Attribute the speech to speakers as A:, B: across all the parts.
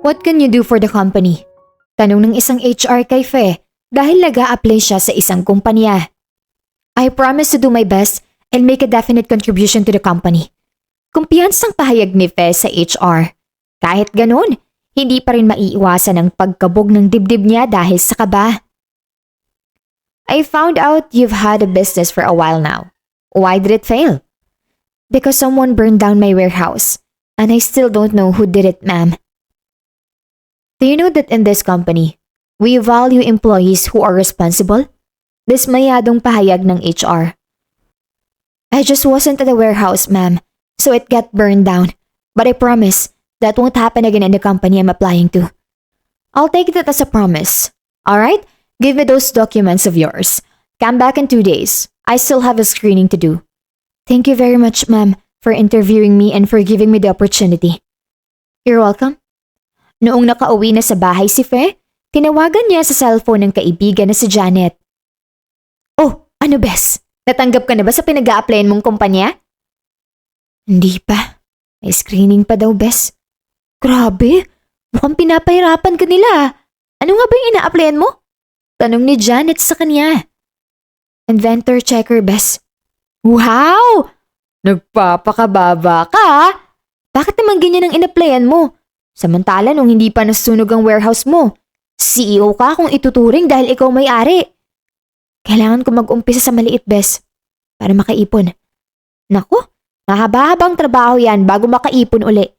A: What can you do for the company? Tanong ng isang HR kay Fe dahil nag-a-apply siya sa isang kumpanya. I promise to do my best and make a definite contribution to the company. Kumpiyansang pahayag ni Fe sa HR. Kahit ganun, hindi pa rin maiiwasan ang pagkabog ng dibdib niya dahil sa kaba. I found out you've had a business for a while now. Why did it fail? Because someone burned down my warehouse, and I still don't know who did it, ma'am. Do you know that in this company, we value employees who are responsible? Dismayadong pahayag ng HR. I just wasn't at the warehouse, ma'am, so it got burned down. But I promise that won't happen again in the company I'm applying to. I'll take that as a promise. Alright? Give me those documents of yours. Come back in 2 days. I still have a screening to do. Thank you very much, ma'am, for interviewing me and for giving me the opportunity. You're welcome. Noong nakauwi na sa bahay si Fe, tinawagan niya sa cellphone ng kaibigan na si Janet. Oh, ano bes? Natanggap ka na ba sa pinag-a-applyan mong kumpanya? Hindi pa. May screening pa daw, bes. Grabe, mukhang pinapahirapan ka nila. Ano nga ba yung ina-applyan mo? Tanong ni Janet sa kanya. Inventor checker, bes. Wow! Nagpapakababa ka, ha? Bakit naman ganyan ang in-applyan mo? Samantala nung hindi pa nasunog ang warehouse mo, CEO ka kung ituturing dahil ikaw may-ari. Kailangan ko mag-umpisa sa maliit, bes, para makaipon. Naku, mahaba-habang trabaho yan bago makaipon uli.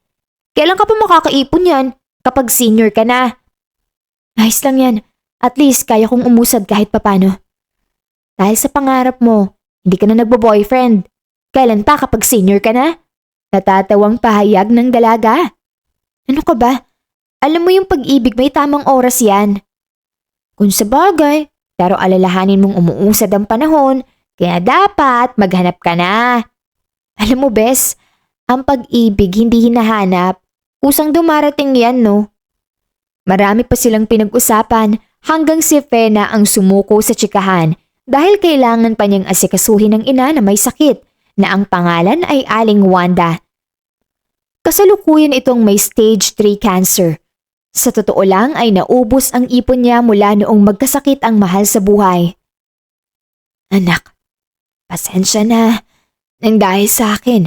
A: Kailan ka pa makakaipon yan kapag senior ka na? Ayos lang yan. At least kaya kong umusad kahit papano. Dahil sa pangarap mo, hindi ka na nagbo-boyfriend. Kailan pa kapag senior ka na? Natatawang pahayag ng dalaga. Ano ka ba? Alam mo yung pag-ibig may tamang oras yan. Kung sa bagay, pero alalahanin mong umuusad ang panahon, kaya dapat maghanap ka na. Alam mo, bes, ang pag-ibig hindi hinahanap. Kusang dumarating yan, no? Marami pa silang pinag-usapan hanggang si Fena ang sumuko sa tsikahan dahil kailangan pa niyang asikasuhin ng ina na may sakit na ang pangalan ay Aling Wanda. Kasalukuyan itong may stage 3 cancer. Sa totoo lang ay naubos ang ipon niya mula noong magkasakit ang mahal sa buhay. Anak, pasensya na. Nang dahil sa akin,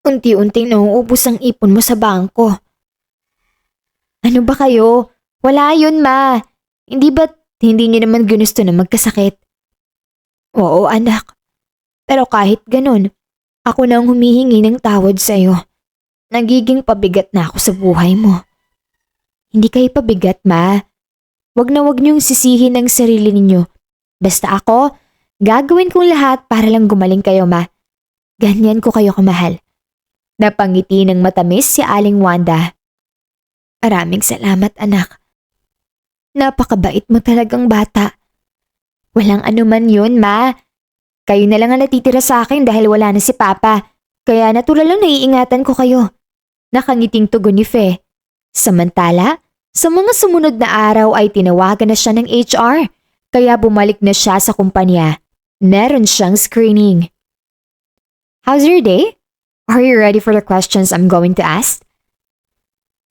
A: unti-unting nauubos ang ipon mo sa bangko. Ano ba kayo? Wala yun, ma. Hindi ba't hindi niyo naman ginusto na magkasakit? Oo, anak. Pero kahit ganun, ako na ang humihingi ng tawad sa'yo. Nagiging pabigat na ako sa buhay mo. Hindi kayo pabigat, ma. Wag niyong sisihin ang sarili ninyo. Basta ako, gagawin kong lahat para lang gumaling kayo, ma. Ganyan ko kayo kamahal. Napangiti ng matamis si Aling Wanda. Maraming salamat, anak. Napakabait mo talagang bata. Walang anuman yun, ma. Kayo na lang ang natitira sa akin dahil wala na si Papa. Kaya natural lang naiingatan ko kayo. Nakangiting tugon ni Fe. Samantala, sa mga sumunod na araw ay tinawagan na siya ng HR. Kaya bumalik na siya sa kumpanya. Meron siyang screening. How's your day? Are you ready for the questions I'm going to ask?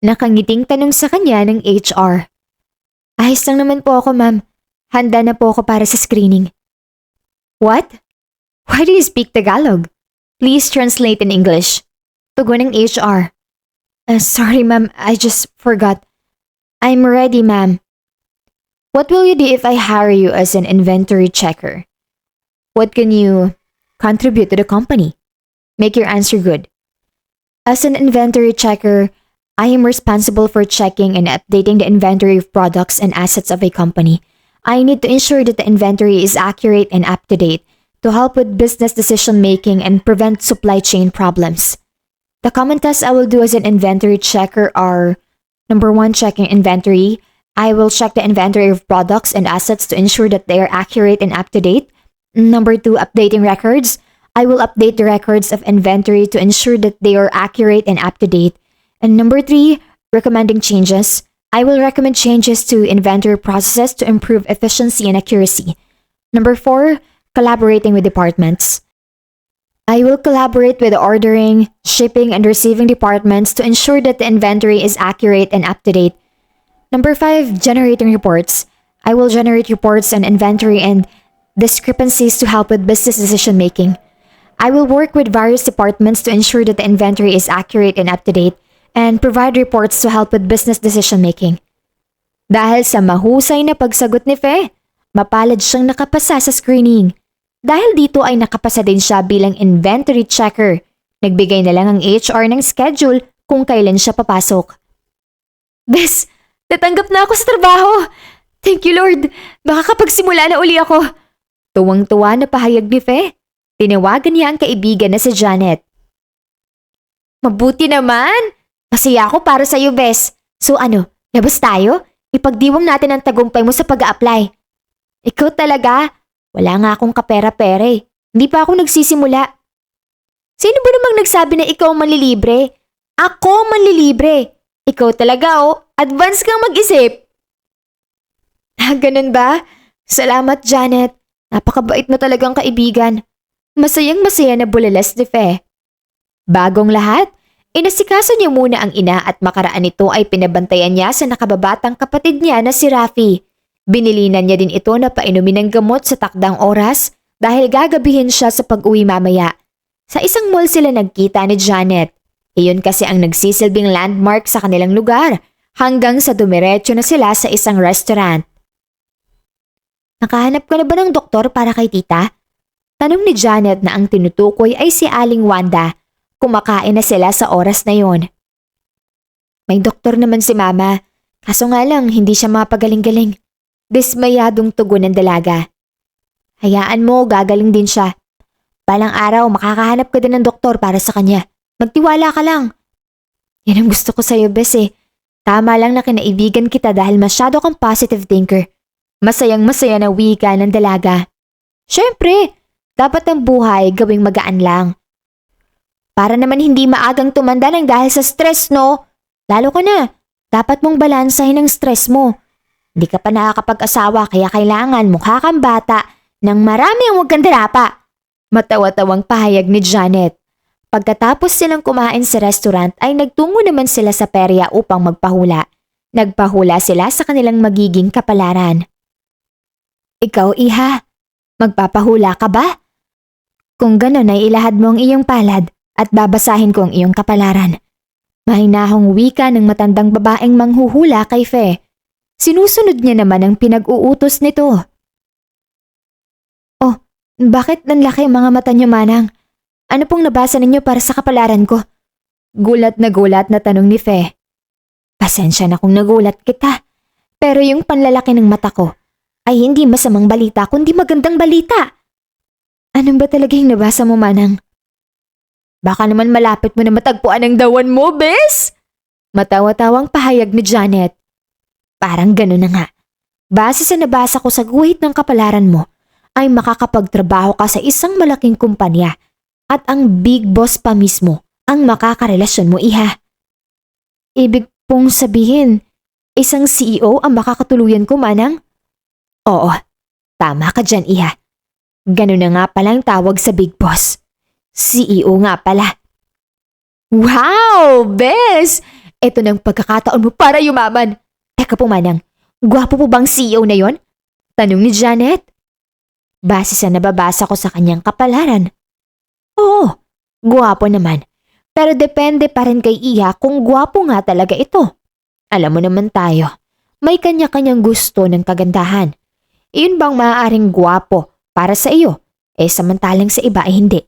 A: Nakangiting tanong sa kanya ng HR. Ayos lang naman po ako, ma'am. Handa na po ako para sa screening. What? Why do you speak Tagalog? Please translate in English. Tugon ng HR. Sorry, ma'am. I just forgot. I'm ready, ma'am. What will you do if I hire you as an inventory checker? What can you contribute to the company? Make your answer good. As an inventory checker, I am responsible for checking and updating the inventory of products and assets of a company. I need to ensure that the inventory is accurate and up to date to help with business decision making and prevent supply chain problems. The common tasks I will do as an inventory checker are: number 1, checking inventory. I will check the inventory of products and assets to ensure that they are accurate and up to date. Number 2, updating records. I will update the records of inventory to ensure that they are accurate and up to date. And number 3, recommending changes. I will recommend changes to inventory processes to improve efficiency and accuracy. Number 4, collaborating with departments. I will collaborate with the ordering, shipping, and receiving departments to ensure that the inventory is accurate and up-to-date. Number 5, generating reports. I will generate reports on inventory and discrepancies to help with business decision-making. I will work with various departments to ensure that the inventory is accurate and up-to-date and provide reports to help with business decision-making. Dahil sa mahusay na pagsagot ni Fe, mapalad siyang nakapasa sa screening. Dahil dito ay nakapasa din siya bilang inventory checker. Nagbigay na lang ang HR ng schedule kung kailan siya papasok. Bes, natanggap na ako sa trabaho! Thank you Lord! Makakapagsimula na uli ako! Tuwang-tuwa na pahayag ni Fe. Tinawagan niya ang kaibigan na si Janet. Mabuti naman! Masaya ako para sa'yo, Bes. So ano, labas tayo? Ipagdiwang natin ang tagumpay mo sa pag-a-apply. Ikaw talaga? Wala nga akong kapera-pera eh. Hindi pa ako nagsisimula. Sino ba namang nagsabi na ikaw manlilibre? Ako manlilibre. Ikaw talaga oh. Advance kang mag-isip. Ganun ba? Salamat, Janet. Napakabait mo talagang kaibigan. Masayang-masaya na bulalas ni Fe. Bagong lahat, inasikaso niya muna ang ina at makaraan nito ay pinabantayan niya sa nakababatang kapatid niya na si Rafi. Binilinan niya din ito na painumin ng gamot sa takdang oras dahil gagabihin siya sa pag-uwi mamaya. Sa isang mall sila nagkita ni Janet. Iyon kasi ang nagsisilbing landmark sa kanilang lugar hanggang sa dumiretso na sila sa isang restaurant. Nakahanap ka na ba ng doktor para kay tita? Tanong ni Janet na ang tinutukoy ay si Aling Wanda. Kumakain na sila sa oras na yon. May doktor naman si Mama, kaso nga lang hindi siya mapagaling-galing. Dismayadong tugon ng dalaga. Hayaan mo, gagaling din siya. Balang araw, makakahanap ka din ng doktor para sa kanya. Magtiwala ka lang. Yan ang gusto ko sa'yo, Bes eh. Tama lang na kinaibigan kita dahil masyado kang positive thinker. Masayang-masaya na wika ng dalaga. Siyempre, dapat ang buhay gawing magaan lang. Para naman hindi maagang tumanda ng dahil sa stress, no? Lalo ka na, dapat mong balansahin ang stress mo. Hindi ka pa nakakapag-asawa kaya kailangan mukha kang bata nang marami ang huwag kang darapa. Matawa-tawang pahayag ni Janet. Pagkatapos silang kumain sa restaurant ay nagtungo naman sila sa perya upang magpahula. Nagpahula sila sa kanilang magiging kapalaran. Ikaw, Iha, magpapahula ka ba? Kung ganon ay ilahad mo ang iyong palad at babasahin ko ang iyong kapalaran. Mahinahong wika ng matandang babaeng manghuhula kay Fe. Sinusunod niya naman ang pinag-uutos nito. Oh, bakit nanlaki ang mga mata niyo, Manang? Ano pong nabasa ninyo para sa kapalaran ko? Gulat na tanong ni Fe. Pasensya na kung nagulat kita. Pero yung panlalaki ng mata ko ay hindi masamang balita kundi magandang balita. Anong ba talaga yung nabasa mo, Manang? Baka naman malapit mo na matagpuan ang dawan mo, Bes! Matawa-tawang pahayag ni Janet. Parang gano'n na nga. Base sa nabasa ko sa guhit ng kapalaran mo, ay makakapagtrabaho ka sa isang malaking kumpanya at ang big boss pa mismo ang makakarelasyon mo, Iha. Ibig pong sabihin, isang CEO ang makakatuluyan ko, Manang? Oo, tama ka dyan, Iha. Gano'n na nga palang tawag sa big boss. CEO nga pala. Wow, Bes! Ito ng pagkakataon mo para yumaman. Teka po, Manang, gwapo po bang CEO na yon? Tanong ni Janet. Base sa nababasa ko sa kanyang kapalaran. Oo, gwapo naman. Pero depende pa rin kay Iha kung gwapo nga talaga ito. Alam mo naman tayo, may kanya-kanyang gusto ng kagandahan. Iyon bang maaaring gwapo para sa iyo, samantalang sa iba ay hindi.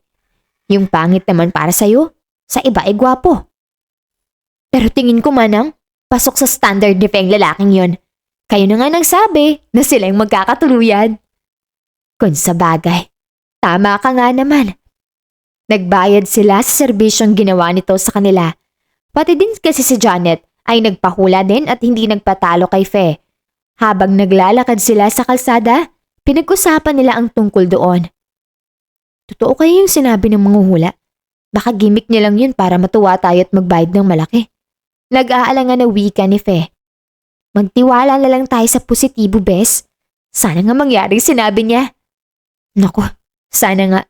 A: Yung pangit naman para sa iyo, sa iba ay gwapo. Pero tingin ko, Manang, pasok sa standard ni Feng lalaking yon. Kayo na nga nagsabi na silang magkakatuluyan. Kung sa bagay, tama ka nga naman. Nagbayad sila sa serbisyong ginawa nito sa kanila. Pati din kasi si Janet ay nagpahula din at hindi nagpatalo kay Fe. Habang naglalakad sila sa kalsada, pinag-usapan nila ang tungkol doon. Totoo kaya yung sinabi ng manghuhula? Baka gimmick niya lang yun para matuwa tayo at magbayad ng malaki. Nag-aalangan na wika ni Fe. Magtiwala na lang tayo sa positibo, Bes. Sana nga mangyari sinabi niya. Naku, sana nga.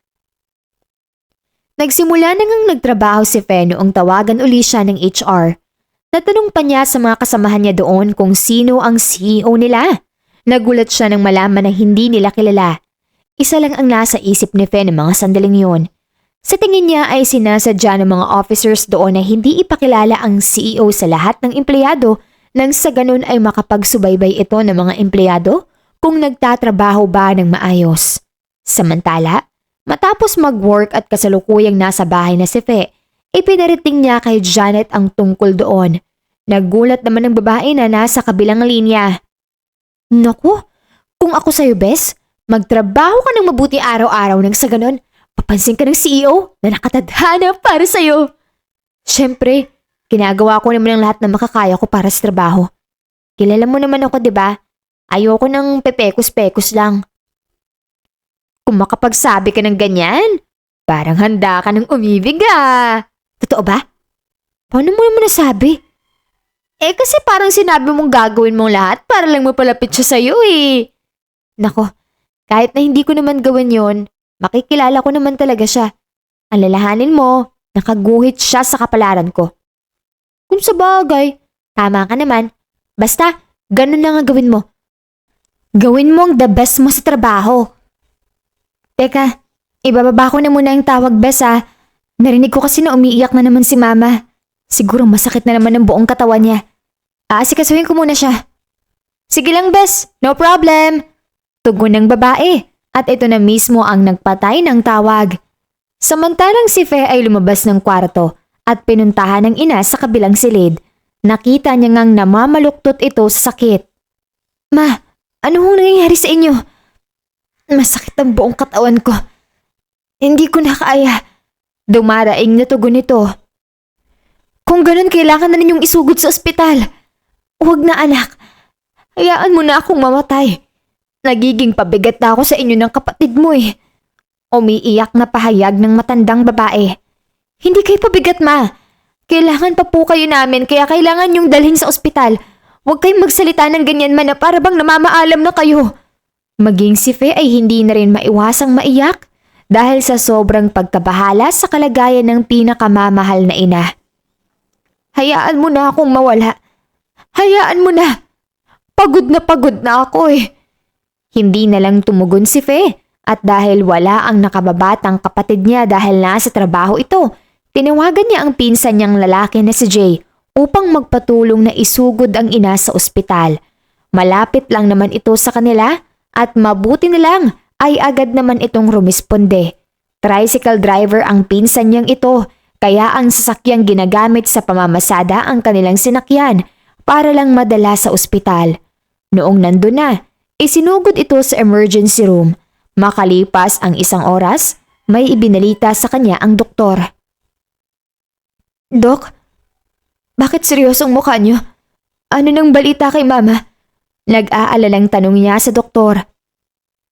A: Nagsimula na ngang nagtrabaho si Fe noong tawagan uli siya ng HR. Natanong pa niya sa mga kasamahan niya doon kung sino ang CEO nila. Nagulat siya nang malaman na hindi nila kilala. Isa lang ang nasa isip ni Fe ng mga sandaling yun. Sa tingin niya ay sinasadya ng mga officers doon na hindi ipakilala ang CEO sa lahat ng empleyado nang sa ganun ay makapagsubaybay ito ng mga empleyado kung nagtatrabaho ba ng maayos. Samantala, matapos mag-work at kasalukuyang nasa bahay na si Fe, ipinarating niya kay Janet ang tungkol doon. Nagulat naman ng babae na nasa kabilang linya. Naku, kung ako sa'yo, Bes, magtrabaho ka ng mabuti araw-araw nang sa ganun, papansin ka ng CEO na nakatadhana para sa'yo. Siyempre, ginagawa ko naman ang lahat na makakaya ko para sa trabaho. Kilala mo naman ako, di ba? Ayoko ng pepekos-pekos lang. Kung makapagsabi ka ng ganyan, parang handa ka ng umibig ah. Totoo ba? Paano mo naman nasabi? Kasi parang sinabi mong gagawin mong lahat para lang mapalapit siya sa'yo eh. Nako, kahit na hindi ko naman gawin yon, makikilala ko naman talaga siya. Alalahanin mo, nakaguhit siya sa kapalaran ko. Kung sa bagay, tama ka naman. Basta, ganun lang ang gawin mo. Gawin mo ang the best mo sa trabaho. Teka, ibababa ko na muna yung tawag, Bes ah. Narinig ko kasi na umiiyak na naman si Mama. Siguro masakit na naman ang buong katawan niya. Aasikasuhin ko muna siya. Sige lang, Bes. No problem. Tugon ng babae at ito na mismo ang nagpatay ng tawag. Samantalang si Fe ay lumabas ng kwarto at pinuntahan ng ina sa kabilang silid. Nakita niya ngang namamaluktot ito sa sakit. Ma, ano hong nangyayari sa inyo? Masakit ang buong katawan ko. Hindi ko na kaya. Dumaraing na tugon nito. Kung ganun, kailangan na ninyong isugod sa ospital. Huwag na anak. Hayaan mo na akong mamatay. Nagiging pabigat na ako sa inyo ng kapatid mo eh. Umiiyak na pahayag ng matandang babae. Hindi kayo pabigat, Ma. Kailangan pa po kayo namin kaya kailangan yung dalhin sa ospital. Huwag kayong magsalita ng ganyan man na para bang namamaalam na kayo. Maging si Fe ay hindi na rin maiwasang maiyak dahil sa sobrang pagkabahala sa kalagayan ng pinakamamahal na ina. Hayaan mo na akong mawala. Hayaan mo na. Pagod na ako eh. Hindi na lang tumugon si Fe at dahil wala ang nakababatang kapatid niya dahil nasa trabaho ito, tinawagan niya ang pinsan niyang lalaki na si Jay upang magpatulong na isugod ang ina sa ospital. Malapit lang naman ito sa kanila at mabuti na lang ay agad naman itong rumisponde. Tricycle driver ang pinsan niyang ito kaya ang sasakyang ginagamit sa pamamasada ang kanilang sinakyan para lang madala sa ospital. Noong nandun na, isinugod ito sa emergency room. Makalipas ang 1 oras, may ibinalita sa kanya ang doktor. Dok, bakit seryosong mukha niyo? Ano nang balita kay Mama? Nag-aalalang tanong niya sa doktor.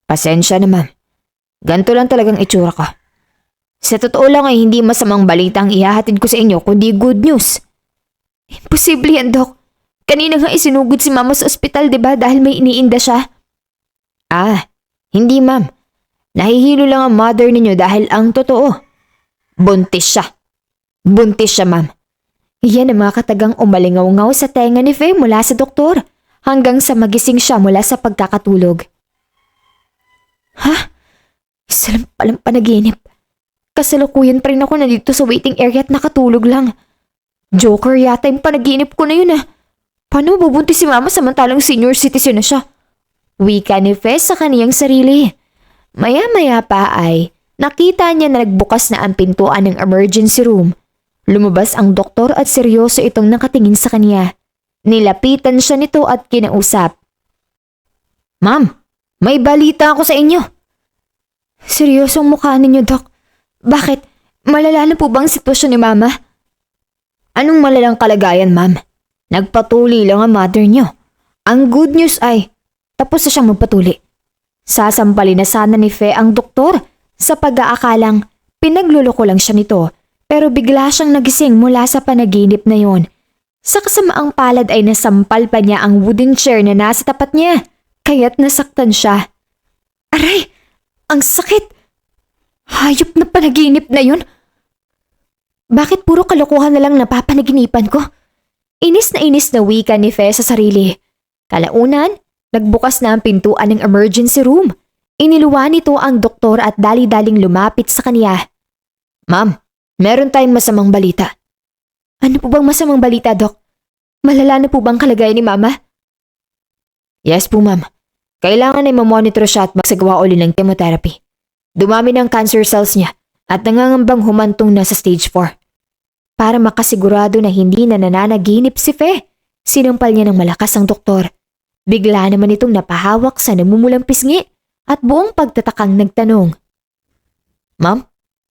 A: Pasensya na, ma'am. Ganito lang talagang itsura ko. Sa totoo lang ay hindi masamang balitang ihahatid ko sa inyo kundi good news. Imposible yan, Dok. Kanina nga isinugod si Mama sa ospital, diba? Dahil may iniinda siya. Hindi, ma'am. Nahihilo lang ang mother ninyo dahil ang totoo. Buntis siya, ma'am. Iyan ang mga katagang umalingaw-ngaw sa tenga ni Faye mula sa doktor hanggang sa magising siya mula sa pagkakatulog. Ha? Isa lang palang panaginip. Kasalukuyan pa rin ako nandito sa waiting area at nakatulog lang. Joker yata yung panaginip ko na yun ah. Paano mabubuntis si Mama samantalang senior citizen na siya? Wika ni Faye sa kaniyang sarili. Maya-maya pa ay nakita niya na nagbukas na ang pintuan ng emergency room. Lumabas ang doktor at seryoso itong nakatingin sa kaniya. Nilapitan siya nito at kinausap. Ma'am, may balita ako sa inyo. Seryosong mukha ninyo, Dok. Bakit? Malala na po bang sitwasyon ni Mama? Anong malalang kalagayan, ma'am? Nagpatuli lang ang mother niyo. Ang good news ay, tapos na siyang magpatuli. Sasampalin na sana ni Fe ang doktor sa pag-aakalang pinagluloko lang siya nito pero bigla siyang nagising mula sa panaginip na yon. Sa kasamaang palad ay nasampal pa niya ang wooden chair na nasa tapat niya kaya't nasaktan siya. Aray! Ang sakit! Hayop na panaginip na yun! Bakit puro kalokohan na lang napapanaginipan ko? Inis na wika ni Fe sa sarili. Kalaunan, nagbukas na ang pintuan ng emergency room. Iniluwa nito ang doktor at dali-daling lumapit sa kanya. Ma'am, meron tayong masamang balita. Ano po bang masamang balita, Dok? Malala na po bang kalagayan ni Mama? Yes po, ma'am. Kailangan ay mamonitor siya at magsagawa uli ng chemotherapy. Dumami ng cancer cells niya at nangangambang humantong na sa stage 4. Para makasigurado na hindi na nananaginip si Fe, sinampal niya ng malakas ang doktor. Bigla naman itong napahawak sa namumulang pisngi at buong pagtatakang nagtanong. Ma'am,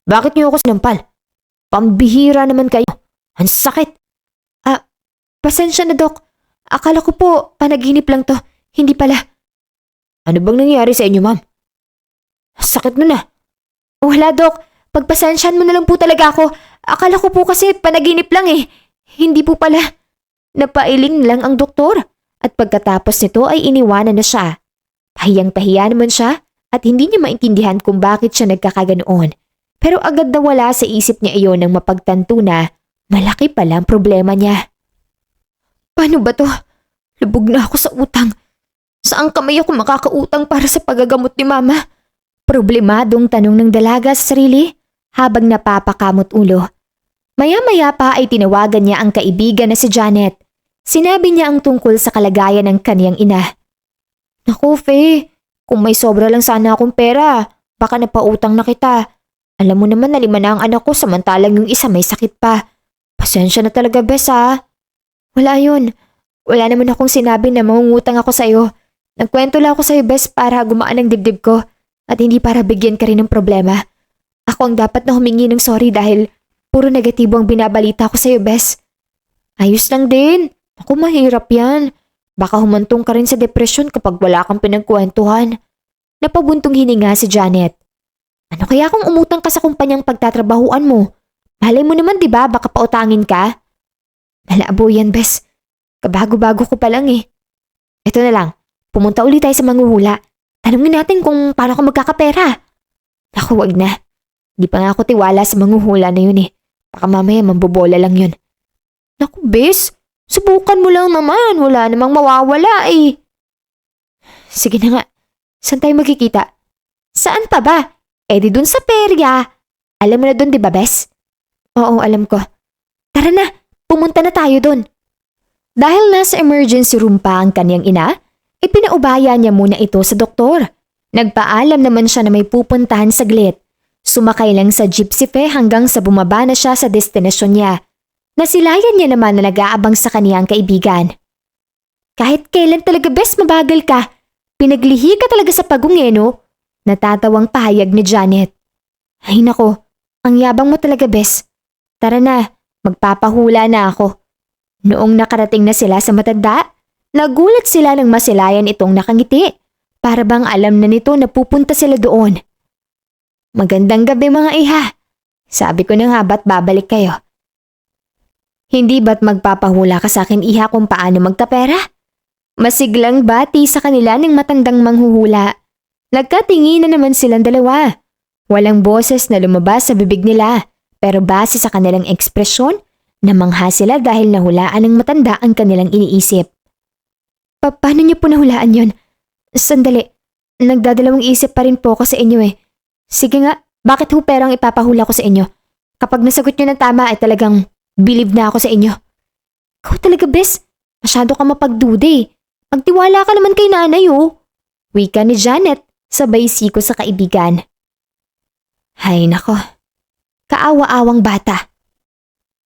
A: bakit niyo ako sinampal? Pambihira naman kayo. Ang sakit. Pasensya na, Dok. Akala ko po panaginip lang to. Hindi pala. Ano bang nangyari sa inyo, ma'am? Sakit mo na. Wala, Dok. Pagpasensyahan mo na lang po talaga ako. Akala ko po kasi panaginip lang eh. Hindi po pala. Napailing lang ang doktor. At pagkatapos nito ay iniwanan na siya. Tahiyang-tahiya naman siya at hindi niya maintindihan kung bakit siya nagkakaganoon. Pero agad na wala sa isip niya iyon nang mapagtanto na malaki pala ang problema niya. Paano ba to? Lubog na ako sa utang. Saan kamay ako makakautang para sa pagagamot ni Mama? Problemadong tanong ng dalaga sa sarili habang napapakamot ulo. Maya-maya pa ay tinawagan niya ang kaibigan na si Janet. Sinabi niya ang tungkol sa kalagayan ng kaniyang ina. Naku, Fe, kung may sobra lang sana akong pera, baka napautang na kita. Alam mo naman na 5 na ang anak ko samantalang yung isa may sakit pa. Pasensya na talaga, Bes, ha? Wala yun. Wala naman akong sinabi na mangungutang ako sa'yo. Nagkwento lang ako sa'yo, Bes, para gumaan ang dibdib ko at hindi para bigyan ka rin ng problema. Ako ang dapat na humingi ng sorry dahil puro negatibo ang binabalita ko sa'yo, Bes. Ayos lang din. Ako, mahirap yan. Baka humantong ka rin sa depresyon kapag wala kang pinagkwentuhan. Napabuntong hininga si Janet. Ano kaya kung umutang ka sa kumpanyang pagtatrabahuan mo? Malay mo naman, di ba? Baka pautangin ka? Malabo yan, Bes. Kabago-bago ko pa lang eh. Ito na lang, pumunta ulit tayo sa manghuhula. Tanungin natin kung paano ka magkakapera. Naku, wag na. Di pa nga ako tiwala sa manghuhula na yun eh. Baka mamaya mambobola lang yun. Naku, Bes. Subukan mo lang naman. Wala namang mawawala eh. Sige na nga. Saan tayo magkikita? Saan pa ba? Eh di dun sa perya. Alam mo na dun, di ba, Bes? Oo, alam ko. Tara na. Pumunta na tayo dun. Dahil nasa emergency room pa ang kanyang ina, ipinaubaya niya muna ito sa doktor. Nagpaalam naman siya na may pupuntahan saglit. Sumakay lang sa jeep si Fe hanggang sa bumaba na siya sa destinasyon niya. Nasilayan niya naman na nag-aabang sa kaniyang kaibigan. Kahit kailan talaga, Bes, mabagal ka. Pinaglihi ka talaga sa pagungye, no? Natatawang pahayag ni Janet. Ay nako, ang yabang mo talaga, Bes. Tara na. Magpapahula na ako. Noong nakarating na sila sa matanda, nagulat sila nang masilayan itong nakangiti. Para bang alam na nito na pupunta sila doon. Magandang gabi, mga iha. Sabi ko na nga ba't babalik kayo? Hindi ba't magpapahula ka sa akin, iha, kung paano magkapera? Masiglang bati sa kanila ng matandang manghuhula. Nagkatingin na naman silang dalawa. Walang boses na lumabas sa bibig nila. Pero base sa kanilang ekspresyon, namangha sila dahil nahulaan ng matanda ang kanilang iniisip. Paano niyo po nahulaan yon? Sandali, nagdadalawang isip pa rin po ako sa inyo eh. Sige nga, bakit ho perang ipapahula ko sa inyo? Kapag nasagot niyo ng tama ay talagang believe na ako sa inyo. Ikaw talaga, Bes. Masyado ka mapagduda eh. Magtiwala ka naman kay nanay oh. Wika ni Janet, sabay siko sa kaibigan. Hay nako. Kaawa-awang bata.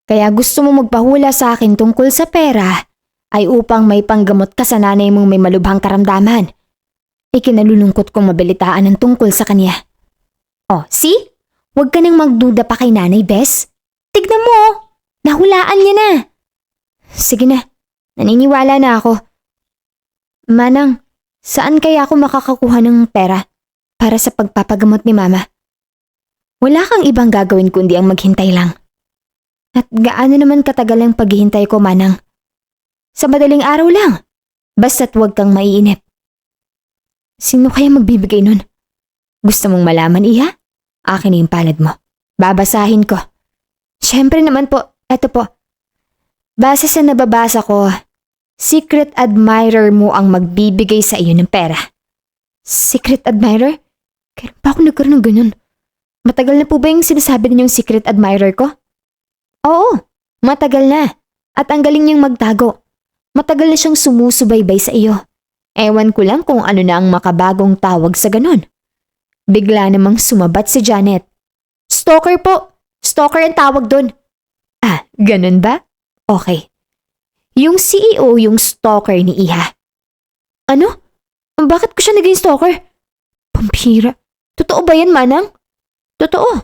A: Kaya gusto mo magpahula sa akin tungkol sa pera ay upang may panggamot ka sa nanay mong may malubhang karamdaman. Ikinalulungkot kong mabalitaan ng tungkol sa kanya. Oh, see? Huwag ka nang magduda pa kay nanay, Bes. Tignan mo, nahulaan niya na. Sige na, naniniwala na ako. Manang, saan kaya ako makakakuha ng pera para sa pagpapagamot ni Mama? Wala kang ibang gagawin kundi ang maghintay lang. At gaano naman katagal ang paghihintay ko, Manang? Sa madaling araw lang. Basta't huwag kang maiinip. Sino kaya magbibigay nun? Gusto mong malaman, iha? Akin na yung palad mo. Babasahin ko. Siyempre naman po, eto po. Base sa nababasa ko, secret admirer mo ang magbibigay sa iyo ng pera. Secret admirer? Kailan pa ako nagkaroon ng ganun? Matagal na po ba yung sinasabi ninyong secret admirer ko? Oo, matagal na. At ang galing niyang magtago. Matagal na siyang sumusubaybay sa iyo. Ewan ko lang kung ano na ang makabagong tawag sa ganun. Bigla namang sumabat si Janet. Stalker po. Stalker ang tawag doon. Ah, ganun ba? Okay. Yung CEO yung stalker ni Iha. Ano? Bakit ko siya naging stalker? Pampira. Totoo ba yan, Manang? Totoo.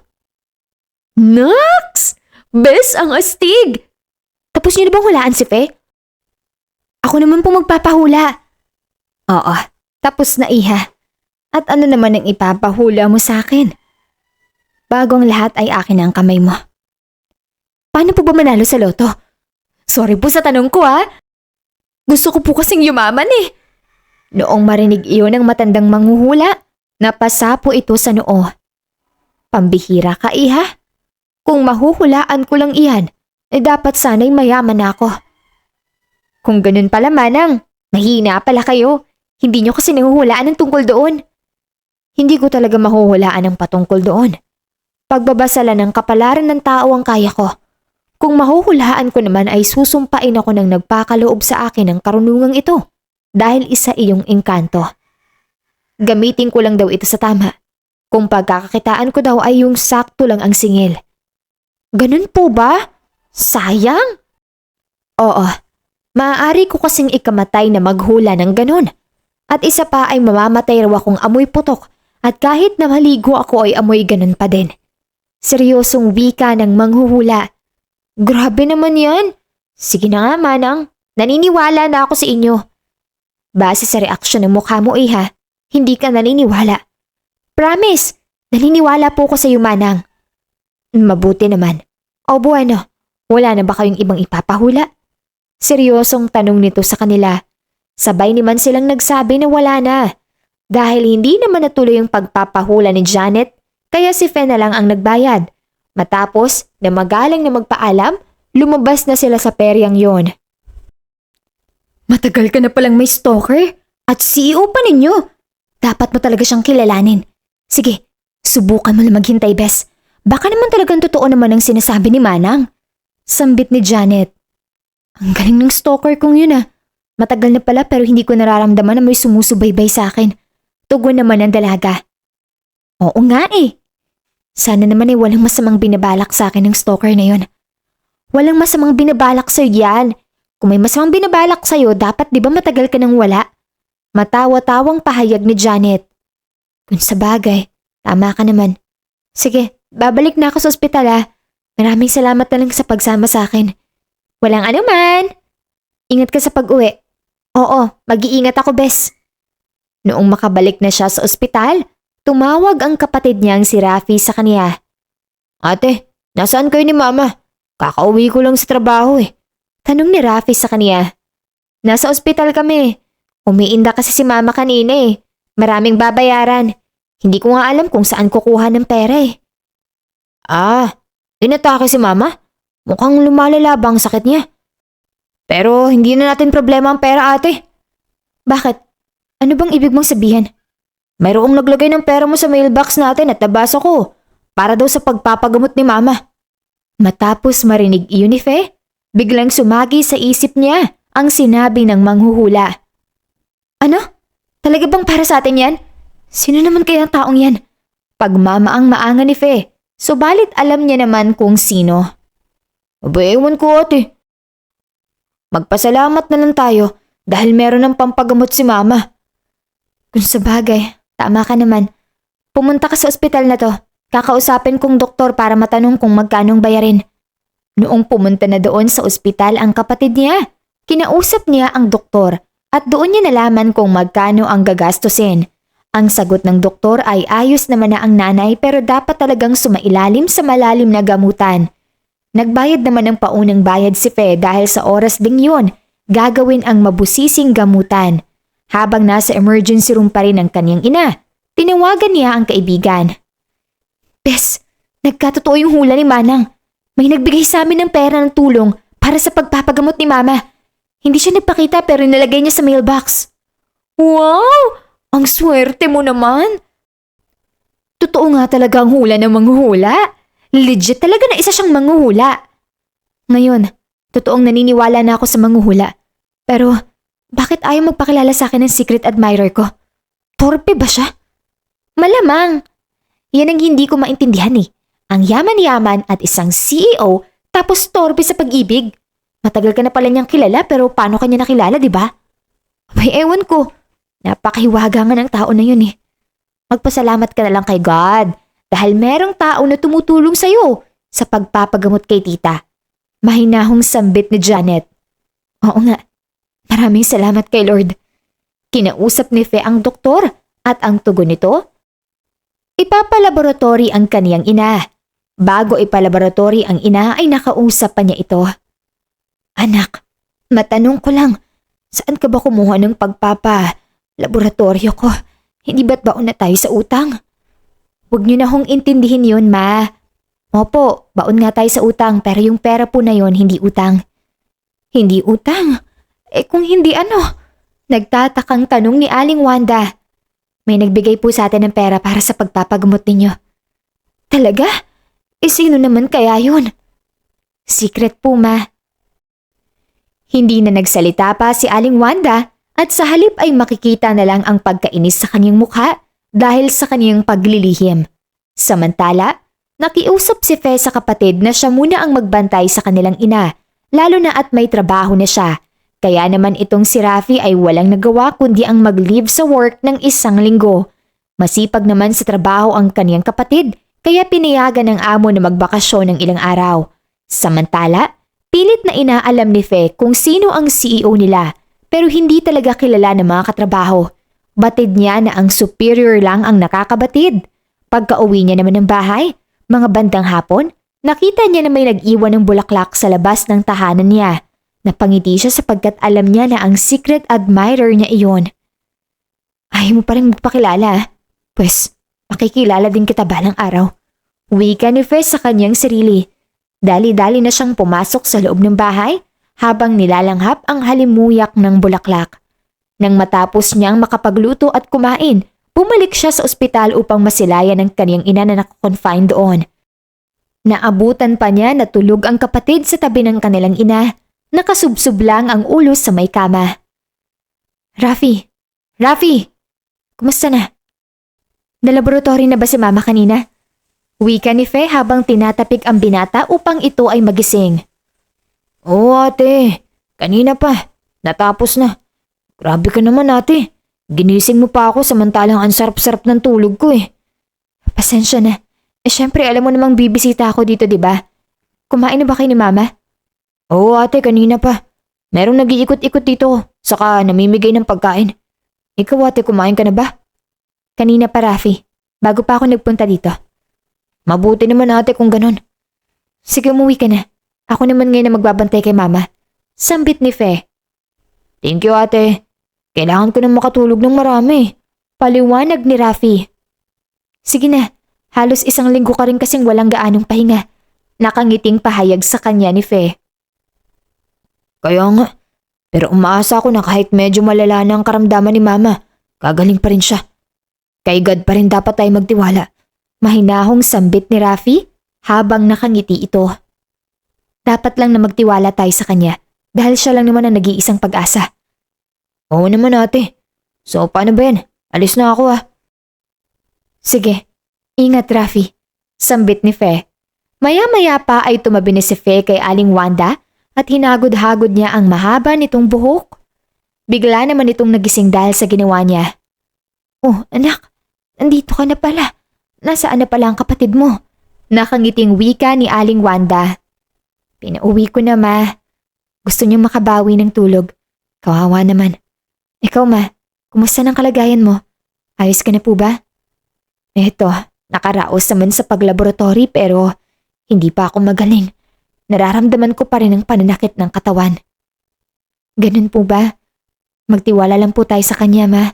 A: Naks! Bes ang astig! Tapos niyo na bang hulaan si Fe? Ako naman po magpapahula. Oo, tapos na Iha. At ano naman ang ipapahula mo sa akin? Bagong lahat ay akin ang kamay mo. Paano po ba manalo sa loto? Sorry po sa tanong ko Gusto ko po kasing yumaman Noong marinig iyon ng matandang manghuhula, napasa po ito sa noo. Pambihira ka, Iha. Kung mahuhulaan ko lang iyan, dapat sana'y mayaman ako. Kung ganun pala, Manang, mahina pala kayo. Hindi nyo kasi nahuhulaan ng tungkol doon. Hindi ko talaga mahuhulaan ng patungkol doon. Pagbabasala ng kapalaran ng tao ang kaya ko. Kung mahuhulaan ko naman ay susumpain ako ng nagpakaloob sa akin ng karunungang ito dahil isa iyong engkanto. Gamitin ko lang daw ito sa tama. Kung pagkakakitaan ko daw ay yung sakto lang ang singil. Ganun po ba? Sayang? Oo, maaari ko kasing ikamatay na maghula ng ganun. At isa pa ay mamamatay raw akong amoy putok at kahit na maligo ako ay amoy ganun pa din. Seryosong wika ng manghuhula. Grabe naman yan. Sige na nga, Manang. Naniniwala na ako sa inyo. Base sa reaksyon ng mukha mo, Iha, hindi ka naniniwala. Promise, naniniwala po ko sa iyo, Manang. Mabuti naman. O buwano, wala na ba kayong ibang ipapahula? Seryosong tanong nito sa kanila. Sabay naman silang nagsabi na wala na. Dahil hindi naman natuloy ang pagpapahula ni Janet, kaya si Fe na lang ang nagbayad. Matapos na magalang na magpaalam, lumabas na sila sa peryang yon. Matagal ka na palang may stalker at CEO pa ninyo. Dapat mo talaga siyang kilalanin. Sige, subukan mo na maghintay, Bes. Baka naman talagang totoo naman ang sinasabi ni Manang. Sambit ni Janet. Ang galing ng stalker kong yun Matagal na pala pero hindi ko nararamdaman na may sumusubaybay sa akin. Tugon naman ang dalaga. Oo nga Sana naman ay walang masamang binabalak sa akin ng stalker na yon. Walang masamang binabalak sa'yo yan. Kung may masamang binabalak sa'yo, dapat di ba matagal ka nang wala? Matawa-tawang pahayag ni Janet. Kung sa bagay, tama ka naman. Sige, babalik na ako sa ospital Maraming salamat na lang sa pagsama sa akin. Walang anuman. Ingat ka sa pag-uwi. Oo, mag-iingat ako, Bes. Noong makabalik na siya sa ospital, tumawag ang kapatid niyang si Rafi sa kanya. Ate, nasaan kayo ni Mama? Kakauwi ko lang sa trabaho Tanong ni Rafi sa kanya. Nasa ospital kami. Umiinda kasi si Mama kanina Maraming babayaran. Hindi ko nga alam kung saan kukuha ng pera inatake si Mama? Mukhang lumalala ba ang sakit niya? Pero hindi na natin problema ang pera, ate. Bakit? Ano bang ibig mong sabihin? Mayroong naglagay ng pera mo sa mailbox natin at nabasa ko para daw sa pagpapagamot ni Mama. Matapos marinig iyon ni Fe, biglang sumagi sa isip niya ang sinabi ng manghuhula. Ano? Talaga bang para sa atin yan? Sino naman kaya ang taong yan? Pagmamaang maanga ni Fe, subalit alam niya naman kung sino. Ewan ko, ate. Magpasalamat na lang tayo dahil meron ng pampagamot si Mama. Kung sa bagay, tama ka naman. Pumunta ka sa ospital na to. Kakausapin kong doktor para matanong kung magkano ang bayarin. Noong pumunta na doon sa ospital ang kapatid niya, kinausap niya ang doktor at doon niya nalaman kung magkano ang gagastusin. Ang sagot ng doktor ay ayos naman na ang nanay pero dapat talagang sumailalim sa malalim na gamutan. Nagbayad naman ng paunang bayad si Fe dahil sa oras ding yun, gagawin ang mabusising gamutan. Habang nasa emergency room pa rin ang kanyang ina, tinawagan niya ang kaibigan. Bes, nagkatotoo yung hula ni Manang. May nagbigay sa amin ng pera ng tulong para sa pagpapagamot ni Mama. Hindi siya nagpakita pero nilagay niya sa mailbox. Wow! Ang swerte mo naman! Totoo nga talaga ang hula ng manghuhula. Legit talaga na isa siyang manghuhula. Ngayon, totoong naniniwala na ako sa manghuhula. Pero, bakit ayaw magpakilala sa akin ng secret admirer ko? Torpe ba siya? Malamang. Yan ang hindi ko maintindihan eh. Ang yaman-yaman at isang CEO tapos torpe sa pag-ibig. Matagal ka na pala niyang kilala pero paano kanya nakilala, di ba? May ewan ko. Napakahiwaga nga ng tao na yun eh. Magpasalamat ka na lang kay God dahil merong tao na tumutulong sa'yo sa pagpapagamot kay tita. Mahinahong sambit ni Janet. Oo nga, maraming salamat kay Lord. Kinausap ni Fe ang doktor at ang tugon nito, ipapalaboratory ang kaniyang ina. Bago ipalaboratory ang ina ay nakausap pa niya ito. Anak, matanong ko lang, saan ka ba kumuha ng pagpapalaboratorio ko? Hindi ba't baon na tayo sa utang? Huwag niyo na hong intindihin yun, Ma. Opo, baon nga tayo sa utang pero yung pera po na yon hindi utang. Hindi utang? Kung hindi ano? Nagtatakang tanong ni Aling Wanda. May nagbigay po sa atin ng pera para sa pagpapagamot ninyo. Talaga? Sino naman kaya yun? Secret po, Ma. Hindi na nagsalita pa si Aling Wanda at sa halip ay makikita na lang ang pagkainis sa kanyang mukha dahil sa kanyang paglilihim. Samantala, nakiusap si Fe sa kapatid na siya muna ang magbantay sa kanilang ina, lalo na at may trabaho na siya. Kaya naman itong si Rafi ay walang nagawa kundi ang mag-leave sa work ng 1 linggo. Masipag naman sa trabaho ang kaniyang kapatid, kaya pinayagan ng amo na magbakasyon ng ilang araw. Samantala, pilit na inaalam ni Fe kung sino ang CEO nila, pero hindi talaga kilala ng mga katrabaho. Batid niya na ang superior lang ang nakakabatid. Pagka-uwi niya naman ng bahay, mga bandang hapon, nakita niya na may nag-iwan ng bulaklak sa labas ng tahanan niya. Napangiti siya sapagkat alam niya na ang secret admirer niya iyon. Ayaw mo pa rin magpakilala? Pues, makikilala din kita balang araw. Wika ni Fe sa kanyang sarili. Dali-dali na siyang pumasok sa loob ng bahay habang nilalanghap ang halimuyak ng bulaklak. Nang matapos niyang makapagluto at kumain, bumalik siya sa ospital upang masilayan ng kaniyang ina na nakakonfine doon. Naabutan pa niya na tulog ang kapatid sa tabi ng kanilang ina. Nakasubsob lang ang ulo sa may kama. Rafi! Rafi! Kumusta na? Nalaboratory na ba si Mama kanina? Wika ni Fe habang tinatapik ang binata upang ito ay magising. Oo ate, kanina pa. Natapos na. Grabe ka naman ate. Ginising mo pa ako samantalang ang sarap-sarap ng tulog ko eh. Pasensya na. Syempre alam mo namang bibisita ako dito, di ba? Kumain na ba kayo ni Mama? Oo ate, kanina pa. Merong nag-iikot-ikot dito, saka namimigay ng pagkain. Ikaw ate, kumain ka na ba? Kanina pa Rafi, bago pa ako nagpunta dito. Mabuti naman ate kung ganun. Sige, umuwi ka na. Ako naman ngayon na magbabantay kay Mama. Sambit ni Fe. Thank you ate. Kailangan ko na makatulog ng marami. Paliwanag ni Rafi. Sige na, halos 1 linggo ka rin kasing walang gaanong pahinga. Nakangiting pahayag sa kanya ni Fe. Kaya nga, pero umaasa ako na kahit medyo malala na ang karamdaman ni Mama, gagaling pa rin siya. Kay God pa rin dapat tayo magtiwala. Mahinahong sambit ni Rafi habang nakangiti ito. Dapat lang na magtiwala tayo sa kanya dahil siya lang naman ang nag-iisang pag-asa. Oo naman ate. So paano ba yan? Alis na ako ah. Sige, ingat Rafi. Sambit ni Fe. Maya-maya pa ay tumabi ni si Fe kay Aling Wanda at hinagod-hagod niya ang mahaba nitong buhok. Bigla naman itong nagising dahil sa ginawa niya. Oh anak, nandito ka na pala. Nasaan na pala ang kapatid mo? Nakangiting wika ni Aling Wanda. Pinauwi ko na Ma. Gusto niyang makabawi ng tulog. Kawawa naman. Ikaw Ma, kumusta ng kalagayan mo? Ayos ka na po ba? Eto, nakaraos naman sa paglaboratory pero hindi pa ako magaling. Nararamdaman ko pa rin ang pananakit ng katawan. Ganun po ba? Magtiwala lang po tayo sa kanya Ma.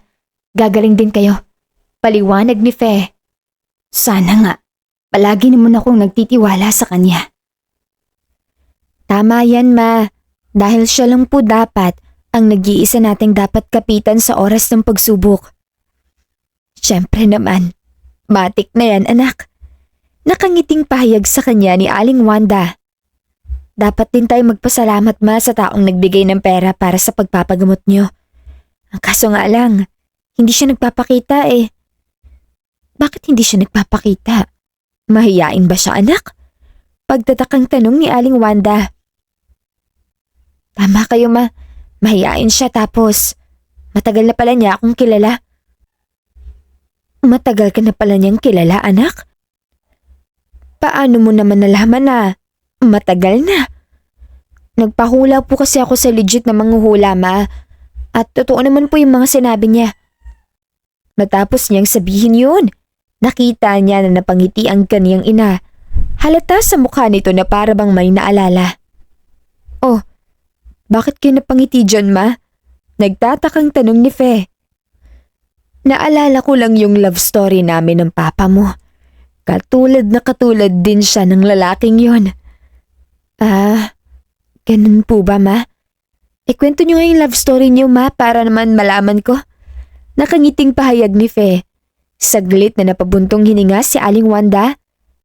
A: Gagaling din kayo. Paliwanag ni Fe. Sana nga. Palagi naman akong nagtitiwala sa kanya. Tama yan, Ma. Dahil siya lang po dapat ang nag-iisa nating dapat kapitan sa oras ng pagsubok. Siyempre naman, matik na yan, anak. Nakangiting pahayag sa kanya ni Aling Wanda. Dapat din tayo magpasalamat, Ma, sa taong nagbigay ng pera para sa pagpapagamot niyo. Ang kaso nga lang, hindi siya nagpapakita eh. Bakit hindi siya nagpapakita? Mahiyain ba siya, anak? Pagtatakang tanong ni Aling Wanda. Tama kayo, Ma. Mahiyain siya tapos matagal na pala niya akong kilala. Matagal ka na pala niyang kilala, anak? Paano mo naman nalaman na matagal na? Nagpahula po kasi ako sa legit na manghuhula, Ma. At totoo naman po yung mga sinabi niya. Matapos niyang sabihin yun, nakita niya na napangiti ang kaniyang ina. Halata sa mukha nito na para bang may naalala. Oh, bakit kayo napangiti dyan, Ma? Nagtatakang tanong ni Fe. Naalala ko lang yung love story namin ng papa mo. Katulad na katulad din siya ng lalaking yon. Ganun po ba, Ma? Ikwento niyo nga yung love story niyo, Ma, para naman malaman ko. Nakangiting pahayag ni Fe. Saglit na napabuntong hininga si Aling Wanda.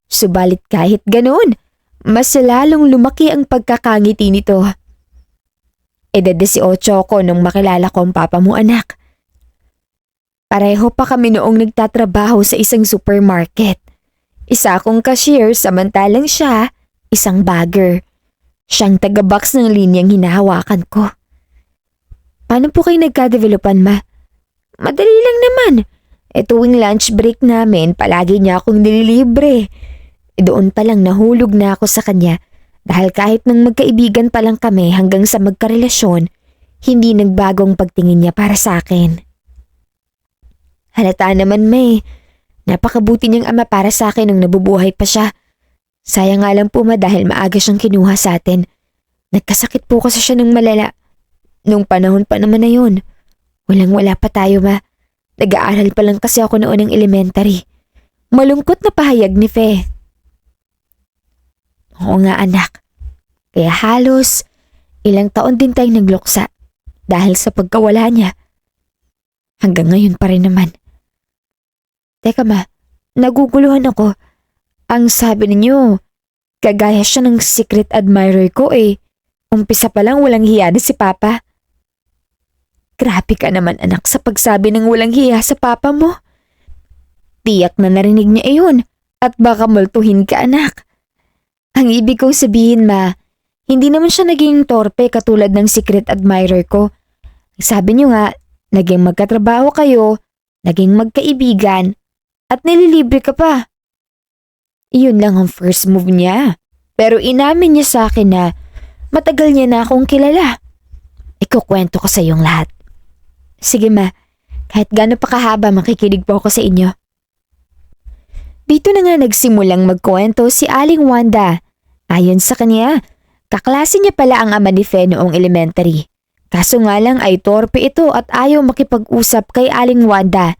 A: Subalit kahit ganun, mas lalong lumaki ang pagkakangiti nito. Edad 18 ko nung makilala ko ang papa mo, anak. Pareho pa kami noong nagtatrabaho sa isang supermarket. Isa akong cashier samantalang siya, isang bagger. Siyang taga-box ng linyang hinahawakan ko. Paano po kayo nagka-developan, Ma? Madali lang naman. Tuwing lunch break namin, palagi niya akong nililibre. Doon pa lang nahulog na ako sa kanya dahil kahit nang magkaibigan pa lang kami hanggang sa magkarelasyon, hindi nagbagong pagtingin niya para sa akin. Halata naman, May. Napakabuti niyang ama para sa akin nung nabubuhay pa siya. Sayang nga lang po, Ma, dahil maaga siyang kinuha sa atin. Nagkasakit po kasi siya ng malala. Nung panahon pa naman na yun. Walang-wala pa tayo, Ma. Nag-aaral pa lang kasi ako noon ng elementary. Malungkot na pahayag ni Fe. Oo nga, anak. Kaya halos ilang taon din tayong nagluksa dahil sa pagkawala niya. Hanggang ngayon pa rin naman. Teka, Ma, naguguluhan ako. Ang sabi ninyo, kagaya siya ng secret admirer ko eh. Umpisa pa lang walang hiya na si Papa. Grabe ka naman, anak, sa pagsabi ng walang hiya sa Papa mo. Tiyak na narinig niya iyon at baka multuhin ka, anak. Ang ibig kong sabihin, Ma, hindi naman siya naging torpe katulad ng secret admirer ko. Sabi niyo nga, naging magkatrabaho kayo, naging magkaibigan, at nililibre ka pa. Iyon lang ang first move niya. Pero inamin niya sa akin na matagal niya na akong kilala. Ikukwento ko sa iyong lahat. Sige, Ma, kahit gaano pa kahaba makikinig po ako sa inyo. Dito na nga nagsimulang magkwento si Aling Wanda. Ayon sa kanya, kaklase niya pala ang ama ni Fe noong elementary. Kaso nga lang ay torpe ito at ayaw makipag-usap kay Aling Wanda.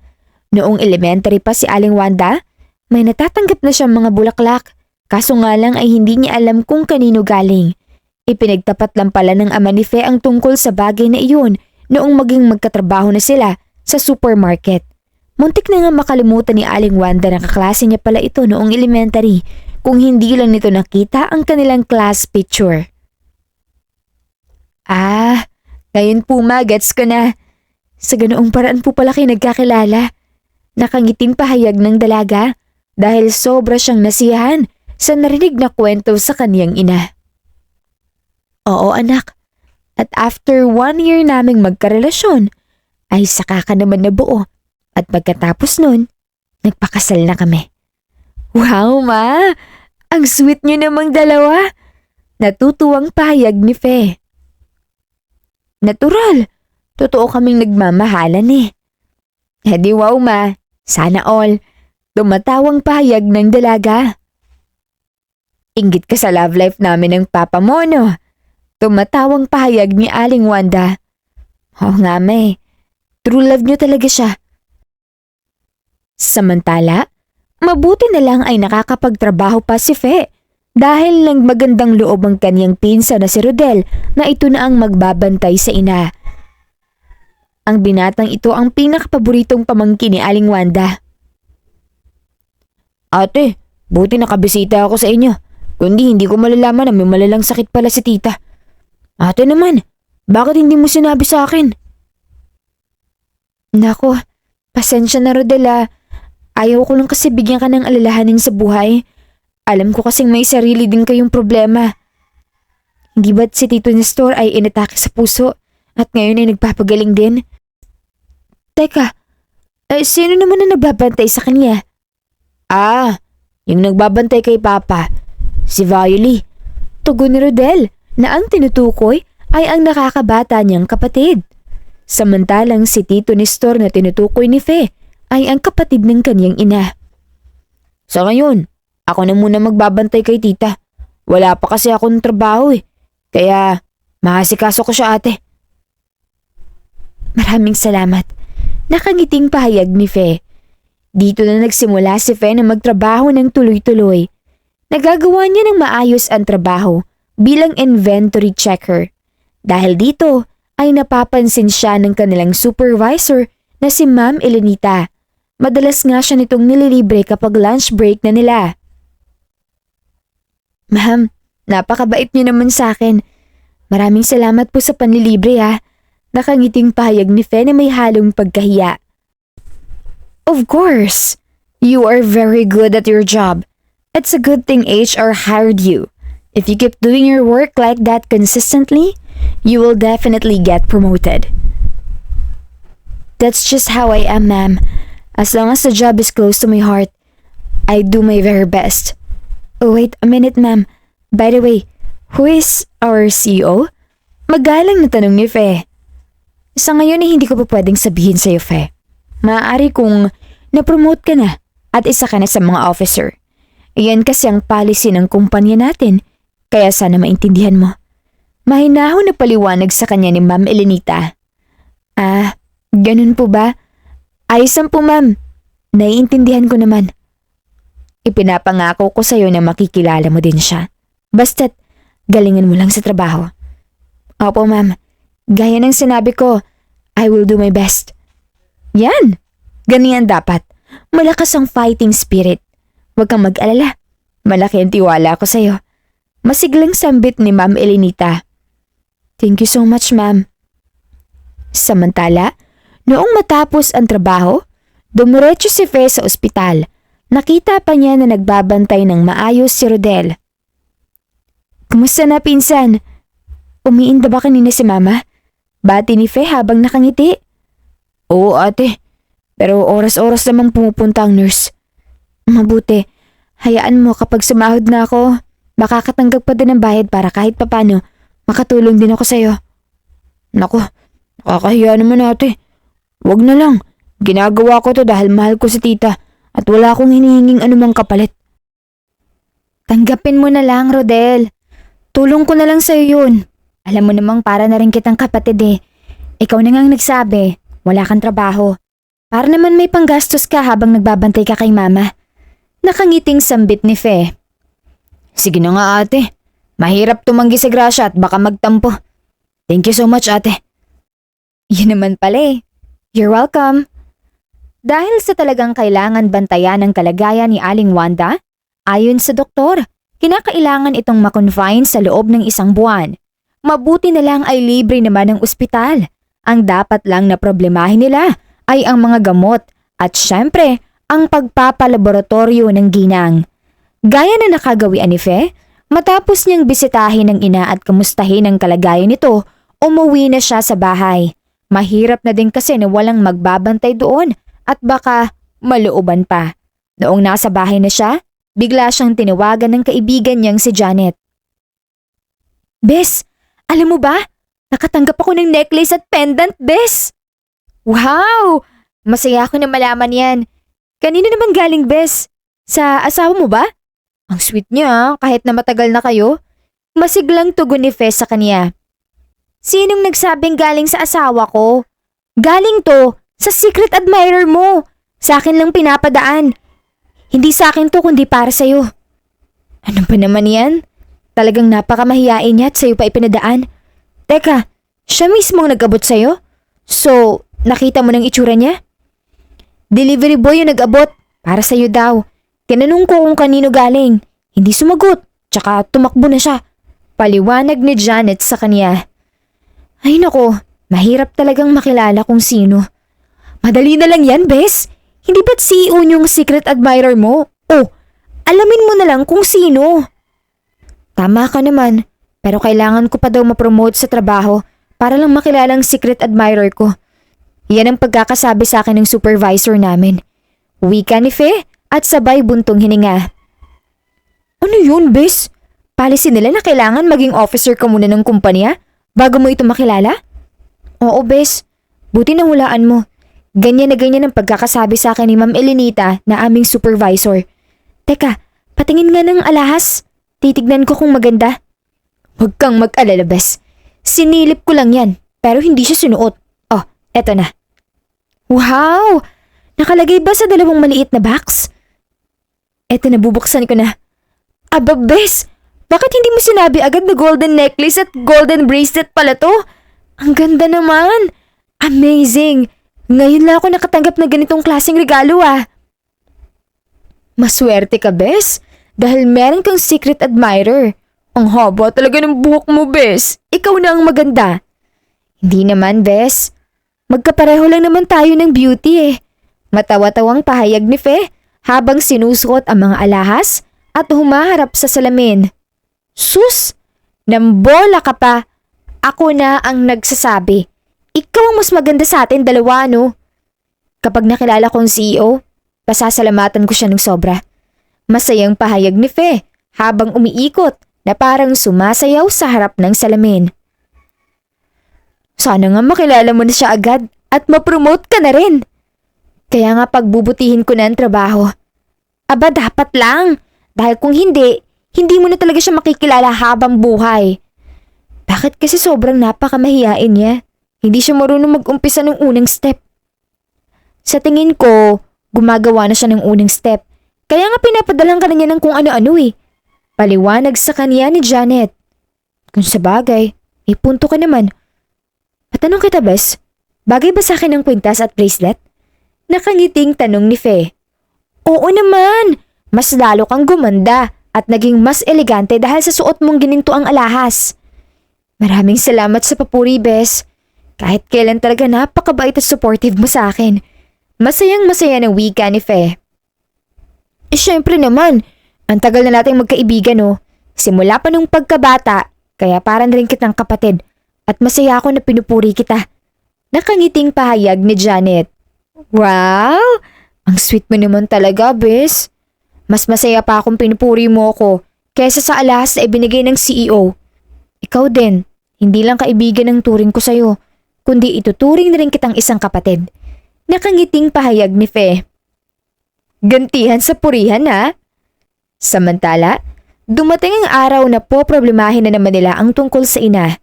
A: Noong elementary pa si Aling Wanda, may natatanggap na siyang mga bulaklak. Kaso nga lang ay hindi niya alam kung kanino galing. Ipinagtapat lang pala ng ama ni Fe ang tungkol sa bagay na iyon noong maging magkatrabaho na sila sa supermarket. Muntik na nga makalimutan ni Aling Wanda na kaklase niya pala ito noong elementary kung hindi lang nito nakita ang kanilang class picture. Ngayon po, Ma, gets ko na. Sa ganoong paraan po pala kayo nagkakilala. Nakangiting pahayag ng dalaga dahil sobra siyang nasiyahan sa narinig na kwento sa kaniyang ina. Oo, anak. At after 1 year naming magkarelasyon, ay saka ka naman nabuo. At pagkatapos nun, nagpakasal na kami. Wow, Ma! Ang sweet niyo namang dalawa! Natutuwang pahayag ni Fe. Natural. Totoo kaming nagmamahalan eh. Di wow, Ma. Sana all. Tumatawang pahayag ng dalaga. Inggit ka sa love life namin ng papa mo, no? Tumatawang pahayag ni Aling Wanda. Oo nga, May. True love niyo talaga siya. Samantala, mabuti na lang ay nakakapagtrabaho pa si Fe Dahil ng magandang loob ang kanyang pinsa na si Rodel na ito na ang magbabantay sa ina. Ang binatang ito ang pinakapaboritong pamangkin ni Aling Wanda. Ate, buti nakabisita ako sa inyo. Kundi hindi ko malalaman na may malalang sakit pala si tita. Ate naman, bakit hindi mo sinabi sa akin? Nako, pasensya na Rodel. Ayaw ko lang kasi bigyan ka ng alalahanin sa buhay. Alam ko kasing may sarili din kayong problema. Hindi ba't si Tito Nestor ay inatake sa puso at ngayon ay nagpapagaling din? Teka, sino naman na nagbabantay sa kanya? Yung nagbabantay kay Papa, si Violet. Tugon ni Rodel na ang tinutukoy ay ang nakakabata niyang kapatid. Samantalang si Tito Nestor na tinutukoy ni Fe ay ang kapatid ng kanyang ina. Sa ngayon, ako na muna magbabantay kay tita. Wala pa kasi akong trabaho kaya mahasikaso ko siya ate. Maraming salamat. Nakangiting pahayag ni Fe. Dito na nagsimula si Fe na magtrabaho ng tuloy-tuloy. Nagagawa niya ng maayos ang trabaho bilang inventory checker. Dahil dito ay napapansin siya ng kanilang supervisor na si Ma'am Elenita. Madalas nga siya nitong nililibre kapag lunch break na nila. Ma'am, napakabait niyo naman sa akin. Maraming salamat po sa panlilibre Nakangiting pahayag ni Fe na may halong pagkahiya. Of course, you are very good at your job. It's a good thing HR hired you. If you keep doing your work like that consistently, you will definitely get promoted. That's just how I am, ma'am. As long as the job is close to my heart, I do my very best. Oh, wait a minute, ma'am. By the way, who is our CEO? Magalang na tanong ni Fe. Sa ngayon ay hindi ko pa pwedeng sabihin sa'yo, Fe. Maaari kung na-promote ka na at isa ka na sa mga officer. Iyan kasi ang policy ng kumpanya natin, kaya sana maintindihan mo. Mahinahon na paliwanag sa kanya ni Ma'am Elenita. Ganun po ba? Ayos lang po, ma'am. Naiintindihan ko naman. Ipinapangako ko sa'yo na makikilala mo din siya. Basta't galingan mo lang sa trabaho. Opo, ma'am. Gaya ng sinabi ko, I will do my best. Yan! Ganyan dapat. Malakas ang fighting spirit. Huwag kang mag-alala. Malaki ang tiwala ko sa'yo. Masiglang sambit ni Ma'am Elenita. Thank you so much, ma'am. Samantala, noong matapos ang trabaho, dumiretso si Fe sa ospital. Nakita pa niya na nagbabantay ng maayos si Rodel. Kumusta na, pinsan? Umiinda ba kanina si mama? Bati ni Fe habang nakangiti. Oo, ate. Pero oras-oras namang pumupunta ang nurse. Mabuti. Hayaan mo kapag sumahod na ako, makakatanggap pa din ng bayad para kahit papano makatulong din ako sa'yo. Naku, nakakahiya naman ate. Wag na lang. Ginagawa ko to dahil mahal ko si tita at wala akong hinihinging anumang kapalit. Tanggapin mo na lang, Rodel. Tulong ko na lang sa'yo yun. Alam mo namang para na rin kitang kapatid Ikaw na ngang nagsabi, wala kang trabaho. Para naman may panggastos ka habang nagbabantay ka kay mama. Nakangiting sambit ni Fe. Sige na nga ate. Mahirap tumanggi sa grasya at baka magtampo. Thank you so much ate. Yun naman pala You're welcome. Dahil sa talagang kailangan bantayan ang kalagayan ni Aling Wanda, ayon sa doktor, kinakailangan itong makonfine sa loob ng 1 buwan. Mabuti na lang ay libre naman ang ospital. Ang dapat lang na problemahin nila ay ang mga gamot at syempre ang pagpapalaboratorio ng ginang. Gaya na nakagawian ni Fe, matapos niyang bisitahin ng ina at kamustahin ang kalagayan nito, umuwi na siya sa bahay. Mahirap na din kasi na walang magbabantay doon at baka malooban pa. Noong nasa bahay na siya, bigla siyang tinawagan ng kaibigan niyang si Janet. Bes, alam mo ba? Nakatanggap ako ng necklace at pendant, Bes! Wow! Masaya ako na malaman yan. Kanino naman galing, Bes? Sa asawa mo ba? Ang sweet niya, kahit na matagal na kayo. Masiglang tugon ni Fe sa kanya. Sinong nagsabing galing sa asawa ko? Galing to sa secret admirer mo. Sa akin lang pinapadaan. Hindi sa akin to kundi para sa'yo. Ano ba naman yan? Talagang napakamahiyain niya at sa'yo pa ipinadaan. Teka, siya mismo ang nag-abot sa'yo? So, nakita mo ng itsura niya? Delivery boy yung nag-abot. Para sa'yo daw. Tinanong ko kung kanino galing. Hindi sumagot. Tsaka tumakbo na siya. Paliwanag ni Janet sa kanya. Ay nako, mahirap talagang makilala kung sino. Madali na lang yan, Bes. Hindi ba't CEO yung secret admirer mo? Oh, alamin mo na lang kung sino. Tama ka naman, pero kailangan ko pa daw ma-promote sa trabaho para lang makilala ang secret admirer ko. Yan ang pagkakasabi sa akin ng supervisor namin. Wika ni Fe at sabay buntong hininga. Ano yun, Bes? Policy nila na kailangan maging officer ka muna ng kumpanya bago mo ito makilala? Oo, Bes. Buti na hulaan mo. Ganyan na ganyan ang pagkakasabi sa akin ni Ma'am Elenita na aming supervisor. Teka, patingin nga ng alahas. Titignan ko kung maganda. Huwag kang mag-alala, Bes. Sinilip ko lang yan, pero hindi siya sinuot. Oh, eto na. Wow! Nakalagay ba sa dalawang maliit na box? Eto na, bubuksan ko na. Aba, Bes! Bakit hindi mo sinabi agad na golden necklace at golden bracelet pala to? Ang ganda naman! Amazing! Ngayon lang ako nakatanggap ng ganitong klaseng regalo ah. Maswerte ka, Bes. Dahil meron kang secret admirer. Ang haba talaga ng buhok mo, Bes. Ikaw na ang maganda. Hindi naman, Bes. Magkapareho lang naman tayo ng beauty eh. Matawa-tawang pahayag ni Fe habang sinusuot ang mga alahas at humaharap sa salamin. Sus! Nambola ka pa. Ako na ang nagsasabi. Ikaw ang mas maganda sa atin dalawa, no? Kapag nakilala kong CEO, pasasalamatan ko siya ng sobra. Masayang pahayag ni Fe habang umiikot na parang sumasayaw sa harap ng salamin. Sana nga makilala mo na siya agad at ma-promote ka na rin. Kaya nga pagbubutihin ko na ang trabaho. Aba, dapat lang. Dahil kung hindi, hindi mo na talaga siya makikilala habang buhay. Bakit kasi sobrang napakamahiyain niya? Hindi siya marunong mag-umpisa ng unang step. Sa tingin ko, gumagawa na siya ng unang step. Kaya nga pinapadalang ka na niya ng kung ano-ano eh. Paliwanag sa kanya ni Janet. Kung sa bagay, may punto ka naman. Patanong kita, Bes, bagay ba sa akin ang kwintas at bracelet? Nakangiting tanong ni Fe. Oo naman, mas lalo kang gumanda at naging mas elegante dahil sa suot mong gininto ang alahas. Maraming salamat sa papuri, Bes. Kahit kailan talaga napakabait at supportive mo sa akin. Masayang masaya ng wika ni Fe. Eh syempre naman, ang tagal na nating magkaibigan oh. Simula pa nung pagkabata, kaya parang rin kitang kapatid. At masaya ako na pinupuri kita. Nakangiting pahayag ni Janet. Wow! Ang sweet mo naman talaga, Bes. Mas masaya pa akong pinupuri mo ako kaysa sa alahas na ibinigay ng CEO. Ikaw din, hindi lang kaibigan ang turing ko sa'yo, kundi ituturing na rin kitang isang kapatid. Nakangiting pahayag ni Fe. Gantihan sa purihan ha? Samantala, dumating ang araw na poproblemahin na naman nila ang tungkol sa ina.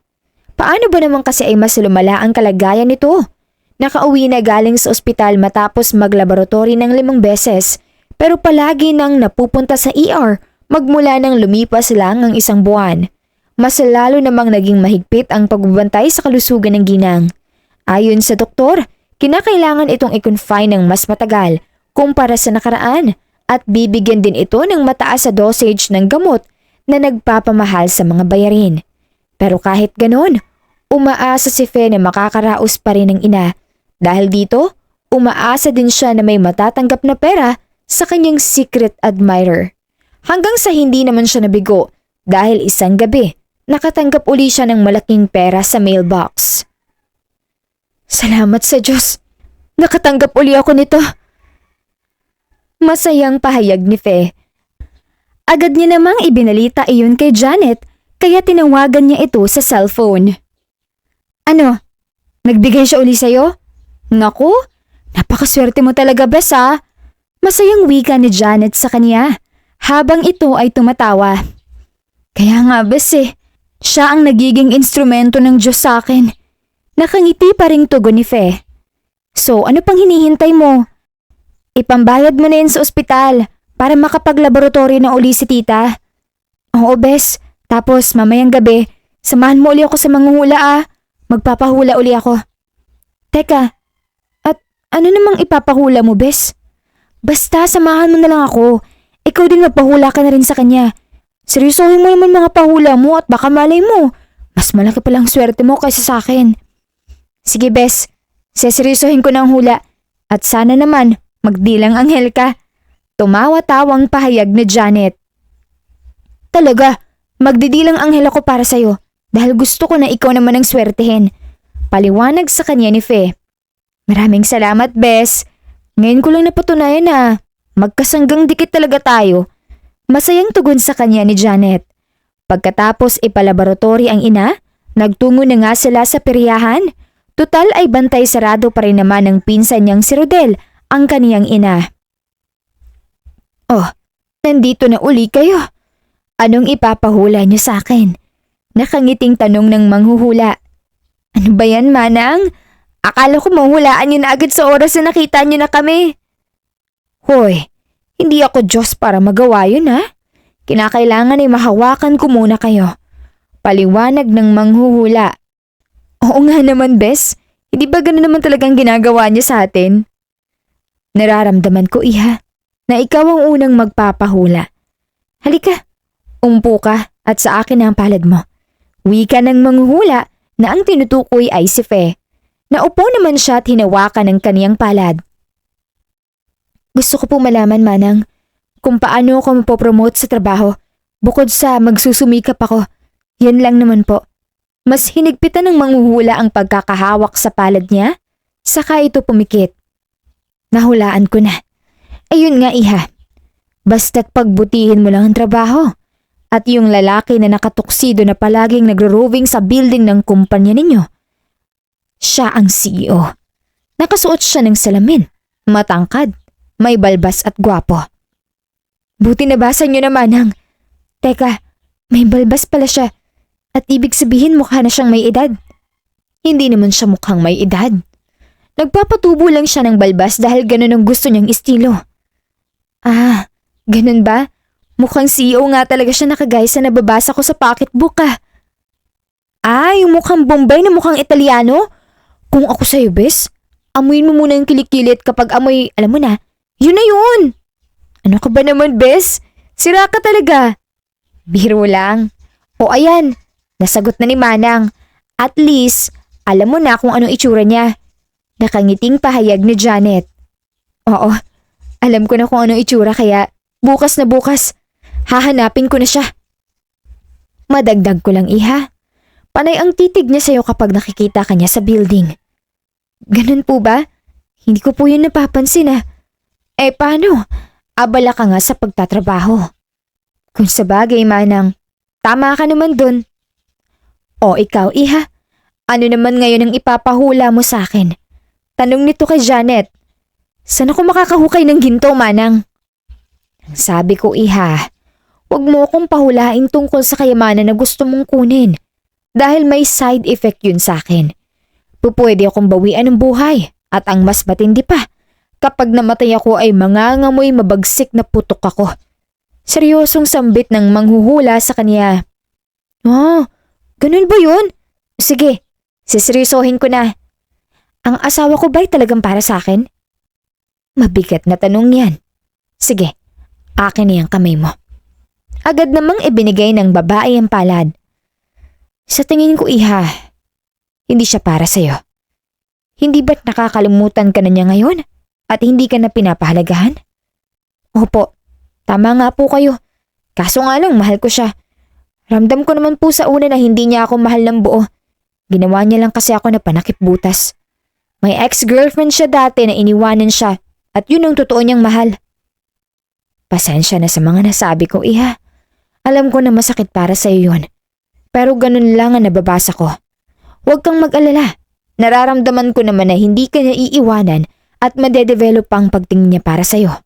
A: Paano ba naman kasi ay mas lumala ang kalagayan nito? Nakauwi na galing sa ospital matapos maglaboratory ng 5 beses pero palagi nang napupunta sa ER magmula nang lumipas lang ang 1 buwan. Mas lalo namang naging mahigpit ang pagbabantay sa kalusugan ng ginang. Ayon sa doktor, kinakailangan itong i-confine ng mas matagal kumpara sa nakaraan at bibigyan din ito ng mataas sa dosage ng gamot na nagpapamahal sa mga bayarin. Pero kahit ganon, umaasa si Fe na makakaraos pa rin ng ina dahil dito, umaasa din siya na may matatanggap na pera sa kanyang secret admirer. Hanggang sa hindi naman siya nabigo dahil isang gabi, nakatanggap uli siya ng malaking pera sa mailbox. Salamat sa Diyos! Nakatanggap uli ako nito! Masayang pahayag ni Fe. Agad niya namang ibinalita iyon kay Janet kaya tinawagan niya ito sa cellphone. Ano? Nagbigay siya uli sa'yo? Naku, napakaswerte mo talaga, Bes ha? Masayang wika ni Janet sa kanya habang ito ay tumatawa. Kaya nga, Bes eh. Siya ang nagiging instrumento ng Diyos sa akin. Nakangiti pa ring tugon ni Fe. So, ano pang hinihintay mo? Ipambayad mo na yan sa ospital para makapaglaboratory na uli si tita. Oo, bes. Tapos mamayang gabi, samahan mo uli ako sa manguhula ah. Magpapahula uli ako. Teka, at ano namang ipapahula mo, bes? Basta samahan mo na lang ako. Ikaw din magpahula ka na rin sa kanya. Seryosohin mo naman mga pahula mo at baka malay mo. Mas malaki palang swerte mo kaysa sa akin. Sige, bes. Seseryosohin ko ng hula. At sana naman, magdilang anghel ka. Tumawa-tawang pahayag ni Janet. Talaga, magdidilang anghel ako para sa'yo dahil gusto ko na ikaw naman ang swertehin. Paliwanag sa kanya ni Fe. Maraming salamat, bes. Ngayon ko lang napatunayan na magkasanggang dikit talaga tayo. Masayang tugon sa kanya ni Janet. Pagkatapos ipalaboratory ang ina, nagtungo na nga sila sa peryahan. Tutal ay bantay sarado pa rin naman ng pinsan niyang si Rodel, ang kaniyang ina. Oh, nandito na uli kayo. Anong ipapahula niyo sa akin? Nakangiting tanong ng manghuhula. Ano ba yan, Manang? Akala ko mahuhulaan niyo na agad sa oras na nakita niyo na kami. Hoy, hindi ako Diyos para magawa yun ha. Kinakailangan ay mahawakan ko muna kayo. Paliwanag ng manghuhula. Oo nga naman, bes. Hindi ba gano'n naman talagang ginagawa niya sa atin? Nararamdaman ko, iha, na ikaw ang unang magpapahula. Halika, umpo ka at sa akin ang palad mo. Wika ng manghuhula na ang tinutukoy ay si Fe. Naupo naman siya at hinawakan ng kaniyang palad. Gusto ko po malaman, Manang, kung paano ako mapopromote sa trabaho bukod sa magsusumikap ako. Yan lang naman po. Mas hinigpitan ng manghuhula ang pagkakahawak sa palad niya, saka ito pumikit. Nahulaan ko na. Ayun nga, iha. Basta't pagbutihin mo lang ang trabaho. At yung lalaki na nakatuksido na palaging nagro-roving sa building ng kumpanya ninyo. Siya ang CEO. Nakasuot siya ng salamin, matangkad, may balbas at gwapo. Buti nabasa niyo na, Manang. Teka, may balbas pala siya. At ibig sabihin mukha na siyang may edad. Hindi naman siya mukhang may edad. Nagpapatubo lang siya ng balbas dahil ganun ang gusto niyang estilo. Ah, ganun ba? Mukhang CEO nga talaga siya nakagaya sa nababasa ko sa pocketbook ah. Ah, yung mukhang Bombay na mukhang Italiano? Kung ako sa'yo, bes, amuin mo muna yung kilikilid kapag amoy, alam mo na, yun na yun. Ano ka ba naman, bes? Sira ka talaga. Biro lang. O ayan, nasagot na ni Manang. At least, alam mo na kung anong itsura niya. Nakangiting pahayag ni Janet. Oo, alam ko na kung anong itsura kaya bukas na bukas, hahanapin ko na siya. Madagdag ko lang, iha. Panay ang titig niya sa'yo kapag nakikita ka niya sa building. Ganun po ba? Hindi ko po yun napapansin ah. Eh paano? Abala ka nga sa pagtatrabaho. Kung sabagay, Manang, tama ka naman dun. O ikaw, iha, ano naman ngayon ang ipapahula mo sa akin? Tanong nito kay Janet. Saan ako makakahukay ng ginto, Manang? Sabi ko, iha, huwag mo akong pahulain tungkol sa kayamanan na gusto mong kunin. Dahil may side effect yun sa akin. Pupwede akong bawian ng buhay at ang mas matindi pa, kapag namatay ako ay mangangamoy mabagsik na putok ako. Seryosong sambit ng manghuhula sa kanya. Oh, ganun ba yun? Sige, siseryosohin ko na. Ang asawa ko ba'y talagang para sa akin? Mabigat na tanong yan. Sige, akin na yung kamay mo. Agad namang ibinigay ng babae ang palad. Sa tingin ko, iha, hindi siya para sa'yo. Hindi ba't nakakalimutan ka na niya ngayon at hindi ka na pinapahalagahan? Opo, tama nga po kayo. Kaso nga lang mahal ko siya. Ramdam ko naman po sa una na hindi niya ako mahal ng buo. Ginawa niya lang kasi ako na panakip butas. May ex-girlfriend siya dati na iniwanan siya at yun ang totoo niyang mahal. Pasensya na sa mga nasabi ko, iha. Alam ko na masakit para sa'yo yun. Pero ganun lang ang nababasa ko. Huwag kang mag-alala. Nararamdaman ko naman na hindi ka niya iiwanan at madedevelop pa ang pagtingin niya para sa'yo.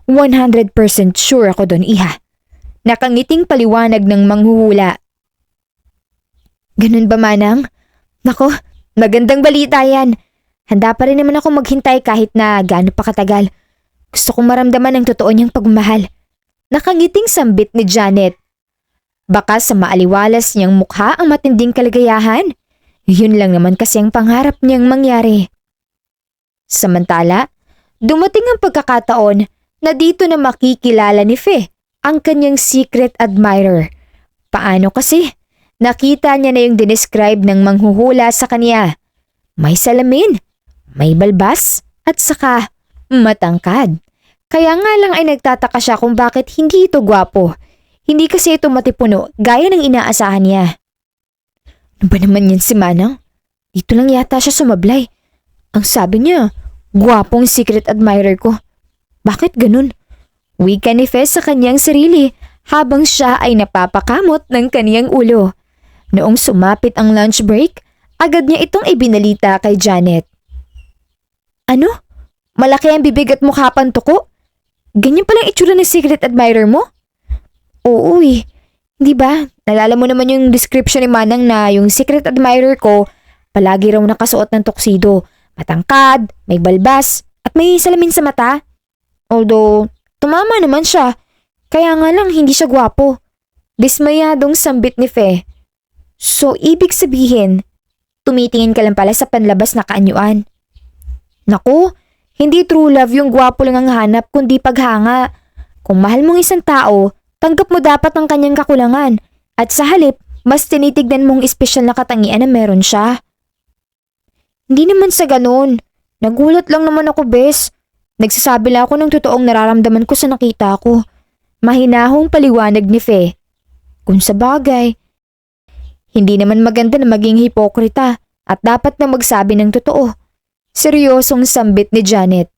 A: 100% sure ako doon, iha. Nakangiting paliwanag ng manghuhula. Ganun ba, Manang? Nako, magandang balita yan. Handa pa rin naman ako maghintay kahit na gaano pa katagal. Gusto kong maramdaman ang totoo niyang pagmamahal. Nakangiting sambit ni Janet. Baka sa maaliwalas niyang mukha ang matinding kaligayahan. Yun lang naman kasi ang pangarap niyang mangyari. Samantala, dumating ang pagkakataon na dito na makikilala ni Fe ang kanyang secret admirer. Paano kasi? Nakita niya na yung dinescribe ng manghuhula sa kanya. May salamin, may balbas, at saka matangkad. Kaya nga lang ay nagtataka siya kung bakit hindi ito gwapo. Hindi kasi ito matipuno gaya ng inaasahan niya. Ano ba naman yan si Manang? Dito lang yata siya sumablay. Ang sabi niya, gwapong secret admirer ko. Bakit ganun? Wika ni Fe sa kanyang sarili habang siya ay napapakamot ng kaniyang ulo. Noong sumapit ang lunch break, agad niya itong ibinalita kay Janet. Ano? Malaki ang bibig at mukha pantuko? Ganyan palang itsura ng secret admirer mo? Oo eh. Di ba? Nalala mo naman yung description ni Manang na yung secret admirer ko, palagi raw nakasuot ng tuxedo, matangkad, may balbas, at may salamin sa mata. Although, tumama naman siya. Kaya nga lang hindi siya gwapo. Dismayadong sambit ni Fe. So, ibig sabihin, tumitingin ka lang pala sa panlabas na kaanyuan. Naku, hindi true love yung gwapo lang ang hanap kundi paghanga. Kung mahal mong isang tao, tanggap mo dapat ang kanyang kakulangan. At sa halip, mas tinitignan mong espesyal na katangian na meron siya. Hindi naman sa ganun. Nagulat lang naman ako, bes. Nagsasabi lang ako ng totoong nararamdaman ko sa nakita ko. Mahinahong paliwanag ni Fe. Kung sa bagay, hindi naman maganda na maging hipokrita at dapat na magsabi ng totoo. Seryosong sambit ni Janet.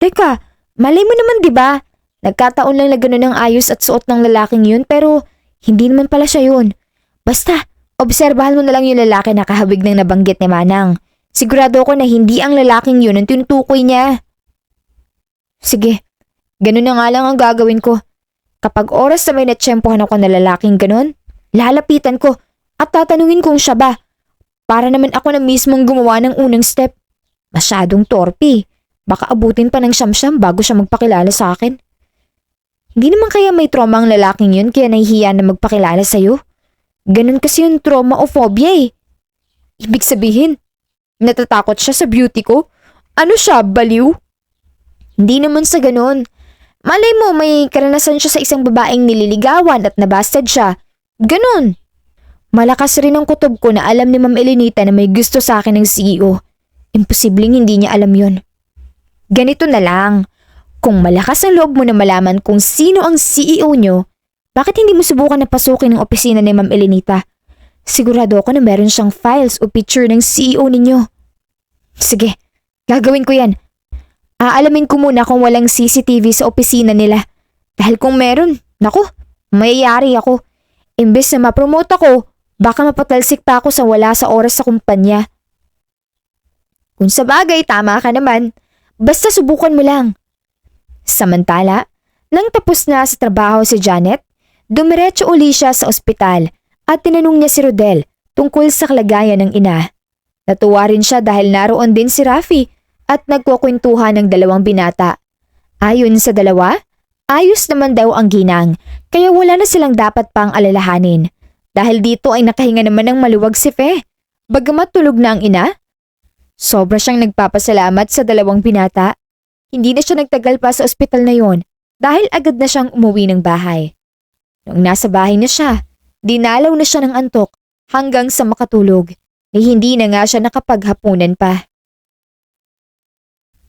A: Teka, malay mo naman 'di ba? Nagkataon lang na gano'n ang ayos at suot ng lalaking yun pero hindi naman pala siya yun. Basta, obserbahan mo na lang yung lalaki na kahawig ng nabanggit ni Manang. Sigurado ako na hindi ang lalaking yun ang tinutukoy niya. Sige, gano'n na nga lang ang gagawin ko. Kapag oras na may natsyempohan ako na lalaking gano'n, lalapitan ko at tatanungin kung siya ba. Para naman ako na mismong gumawa ng unang step. Masyadong torpe. Baka abutin pa ng siyam-siyam bago siya magpakilala sa akin. Hindi naman kaya may trauma ang lalaking yun kaya nahihiya na magpakilala sa'yo? Ganun kasi yung trauma o phobia eh. Ibig sabihin, natatakot siya sa beauty ko? Ano siya, baliw? Hindi naman sa ganun. Malay mo may karanasan siya sa isang babaeng nililigawan at nabasted siya. Ganun. Malakas rin ang kutob ko na alam ni Ma'am Elenita na may gusto sa akin ng CEO. Imposibleng hindi niya alam yon. Ganito na lang. Kung malakas ang loob mo na malaman kung sino ang CEO nyo, bakit hindi mo subukan na pasukin ang opisina ni Ma'am Elenita? Sigurado ako na meron siyang files o picture ng CEO ninyo. Sige, gagawin ko yan. Aalamin ko muna kung walang CCTV sa opisina nila. Dahil kung meron, naku, mayayari ako. Imbes na ma-promote ako, baka mapatalsik pa ako sa wala sa oras sa kumpanya. Kung sa bagay, tama ka naman. Basta subukan mo lang. Samantala, nang tapos na sa trabaho si Janet, dumiretso uli siya sa ospital at tinanong niya si Rodel tungkol sa kalagayan ng ina. Natuwa rin siya dahil naroon din si Rafi at nagkukwentuhan ng dalawang binata. Ayon sa dalawa, ayos naman daw ang ginang kaya wala na silang dapat pang alalahanin. Dahil dito ay nakahinga naman ng maluwag si Fe. Bagamat tulog na ang ina, sobra siyang nagpapasalamat sa dalawang binata. Hindi na siya nagtagal pa sa ospital na yon dahil agad na siyang umuwi ng bahay. Noong nasa bahay na siya, dinalaw na siya ng antok hanggang sa makatulog. Hindi na nga siya nakapaghapunan pa.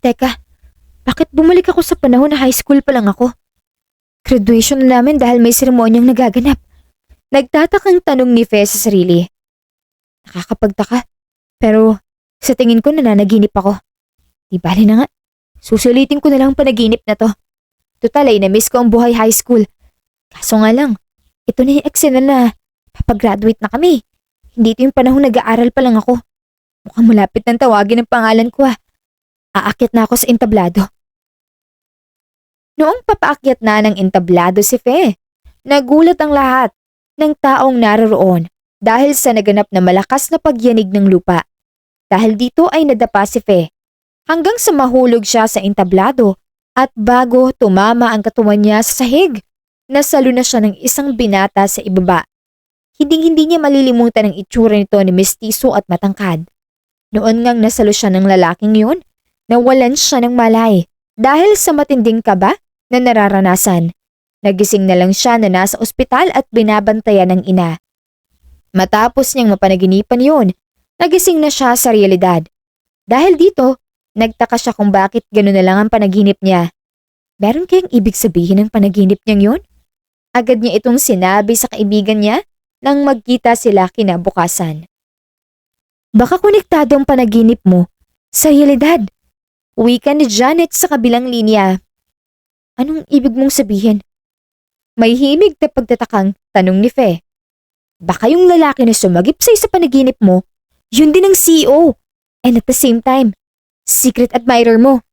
A: Teka, bakit bumalik ako sa panahon na high school pa lang ako? Graduation na namin dahil may seremonyang nagaganap. Nagtatakang tanong ni Fe sa sarili. Nakakapagtaka, pero sa tingin ko nananaginip ako. Di bali na nga, susulitin ko na lang panaginip na to. Total ay na-miss ko ang buhay high school. Kaso nga lang, ito na yung eksena na papagraduate na kami. Hindi ito yung panahon nag-aaral pa lang ako. Mukhang malapit ng tawagin ang pangalan ko ah. Aakyat na ako sa entablado. Noong papaakyat na ng entablado si Fe, nagulat ang lahat ng taong naroroon dahil sa naganap na malakas na pagyanig ng lupa. Dahil dito ay nadapa si Fe hanggang sa mahulog siya sa entablado at bago tumama ang katawan niya sa sahig. Nasalo na siya ng isang binata sa ibaba. Hinding-hindi niya malilimutan ang itsura nito ni mestizo at matangkad. Noon ngang nasalo siya ng lalaking yun, nawalan siya ng malay dahil sa matinding kaba na nararanasan. Nagising na lang siya na nasa ospital at binabantayan ng ina. Matapos niyang mapanaginipan yun, nagising na siya sa realidad. Dahil dito, nagtaka siya kung bakit gano'n na lang ang panaginip niya. Meron kayang ibig sabihin ng panaginip niyang yun? Agad niya itong sinabi sa kaibigan niya nang magkita sila kinabukasan. Baka konektado ang panaginip mo sa realidad. Wika ni Janet sa kabilang linya. Anong ibig mong sabihin? May himig na pagtatakang tanong ni Fe. Baka yung lalaki na sumagip sa panaginip mo, yun din ang CEO. And at the same time, secret admirer mo.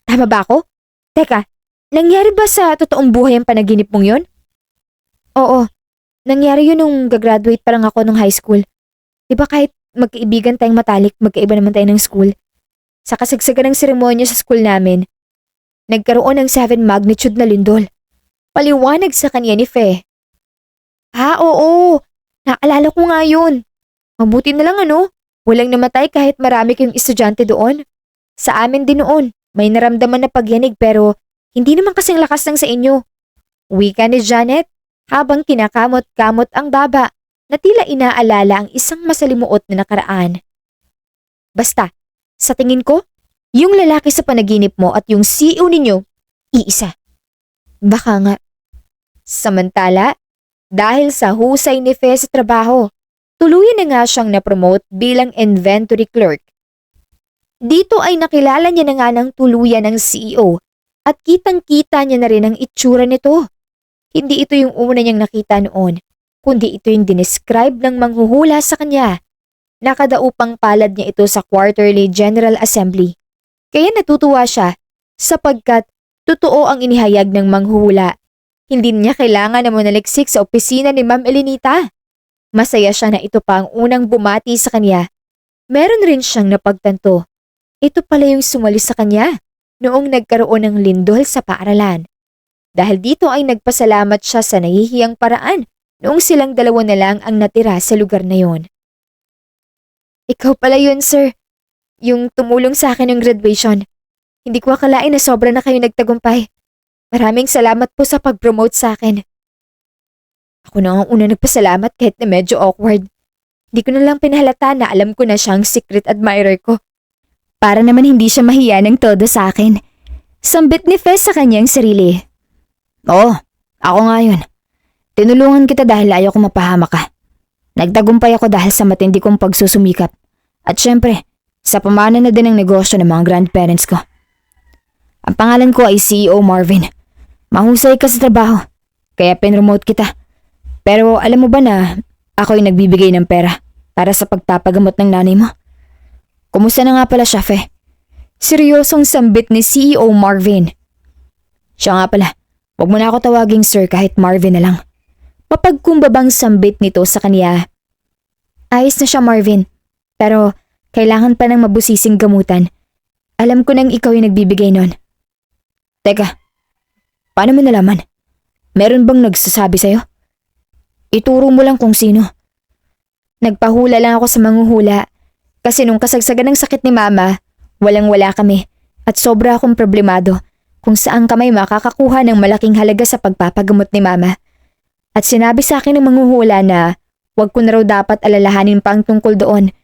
A: Tama ba ako? Teka, nangyari ba sa totoong buhay ang panaginip mong yun? Oo, nangyari yun nung gagraduate pa lang ako nung high school. Diba kahit magkaibigan tayong matalik, magkaiba naman tayo ng school? Sa kasagsagan ng seremonya sa school namin, nagkaroon ng 7 magnitude na lindol. Paliwanag sa kanya ni Fe. Oo, naalala ko nga yun. Mabuti na lang walang namatay kahit marami kayong estudyante doon. Sa amin din noon, may naramdaman na pagyanig pero hindi naman kasing lakas ng sa inyo. Wika ni Janet habang kinakamot-kamot ang baba na tila inaalala ang isang masalimuot na nakaraan. Basta, sa tingin ko, yung lalaki sa panaginip mo at yung CEO ninyo, iisa. Baka nga. Samantala, dahil sa husay ni Fe sa trabaho, tuluyan na nga siyang na-promote bilang inventory clerk. Dito ay nakilala niya na nga ng tuluyan ng CEO at kitang-kita niya na rin ang itsura nito. Hindi ito yung una niyang nakita noon, kundi ito yung dinescribe ng manghuhula sa kanya. Nakadaupang palad niya ito sa quarterly General Assembly. Kaya natutuwa siya sapagkat totoo ang inihayag ng manghuhula. Hindi niya kailangan na manaliksik sa opisina ni Ma'am Elenita. Masaya siya na ito pa ang unang bumati sa kanya. Meron rin siyang napagtanto. Ito pala yung sumali sa kanya noong nagkaroon ng lindol sa paaralan. Dahil dito ay nagpasalamat siya sa nahihiyang paraan noong silang dalawa na lang ang natira sa lugar na yon. Ikaw pala yun, sir. Yung tumulong sa akin ng graduation. Hindi ko akalain na sobra na kayo nagtagumpay. Maraming salamat po sa pag-promote sa akin. Ako na ang una nagpasalamat kahit na medyo awkward. Hindi ko na lang pinahalata na alam ko na siyang secret admirer ko. Para naman hindi siya mahiya ng todo sa akin. Sambit ni Fez sa kanyang sarili. Oo, ako nga yun. Tinulungan kita dahil ayaw ko mapahama ka. Nagtagumpay ako dahil sa matindi kong pagsusumikap. At syempre, sa pamana na din ng negosyo ng mga grandparents ko. Ang pangalan ko ay CEO Marvin. Mahusay ka sa trabaho, kaya pinromote kita. Pero alam mo ba na ako ay nagbibigay ng pera para sa pagpapagamot ng nanay mo? Kumusta na nga pala siya, Fe? Seryosong sambit ni CEO Marvin. Siya nga pala, wag mo na ako tawaging sir kahit Marvin na lang. Mapagkumbabang sambit nito sa kanya. Ayos na siya, Marvin. Pero kailangan pa ng mabusising gamutan. Alam ko nang ikaw yung nagbibigay nun. Teka, paano mo nalaman? Meron bang nagsasabi sa'yo? Ituro mo lang kung sino. Nagpahula lang ako sa manghuhula kasi nung kasagsagan ng sakit ni Mama, walang-wala kami at sobra akong problemado kung saan kami makakakuha ng malaking halaga sa pagpapagamot ni Mama. At sinabi sa akin ng manghuhula na wag ko na raw dapat alalahanin pa ang tungkol doon.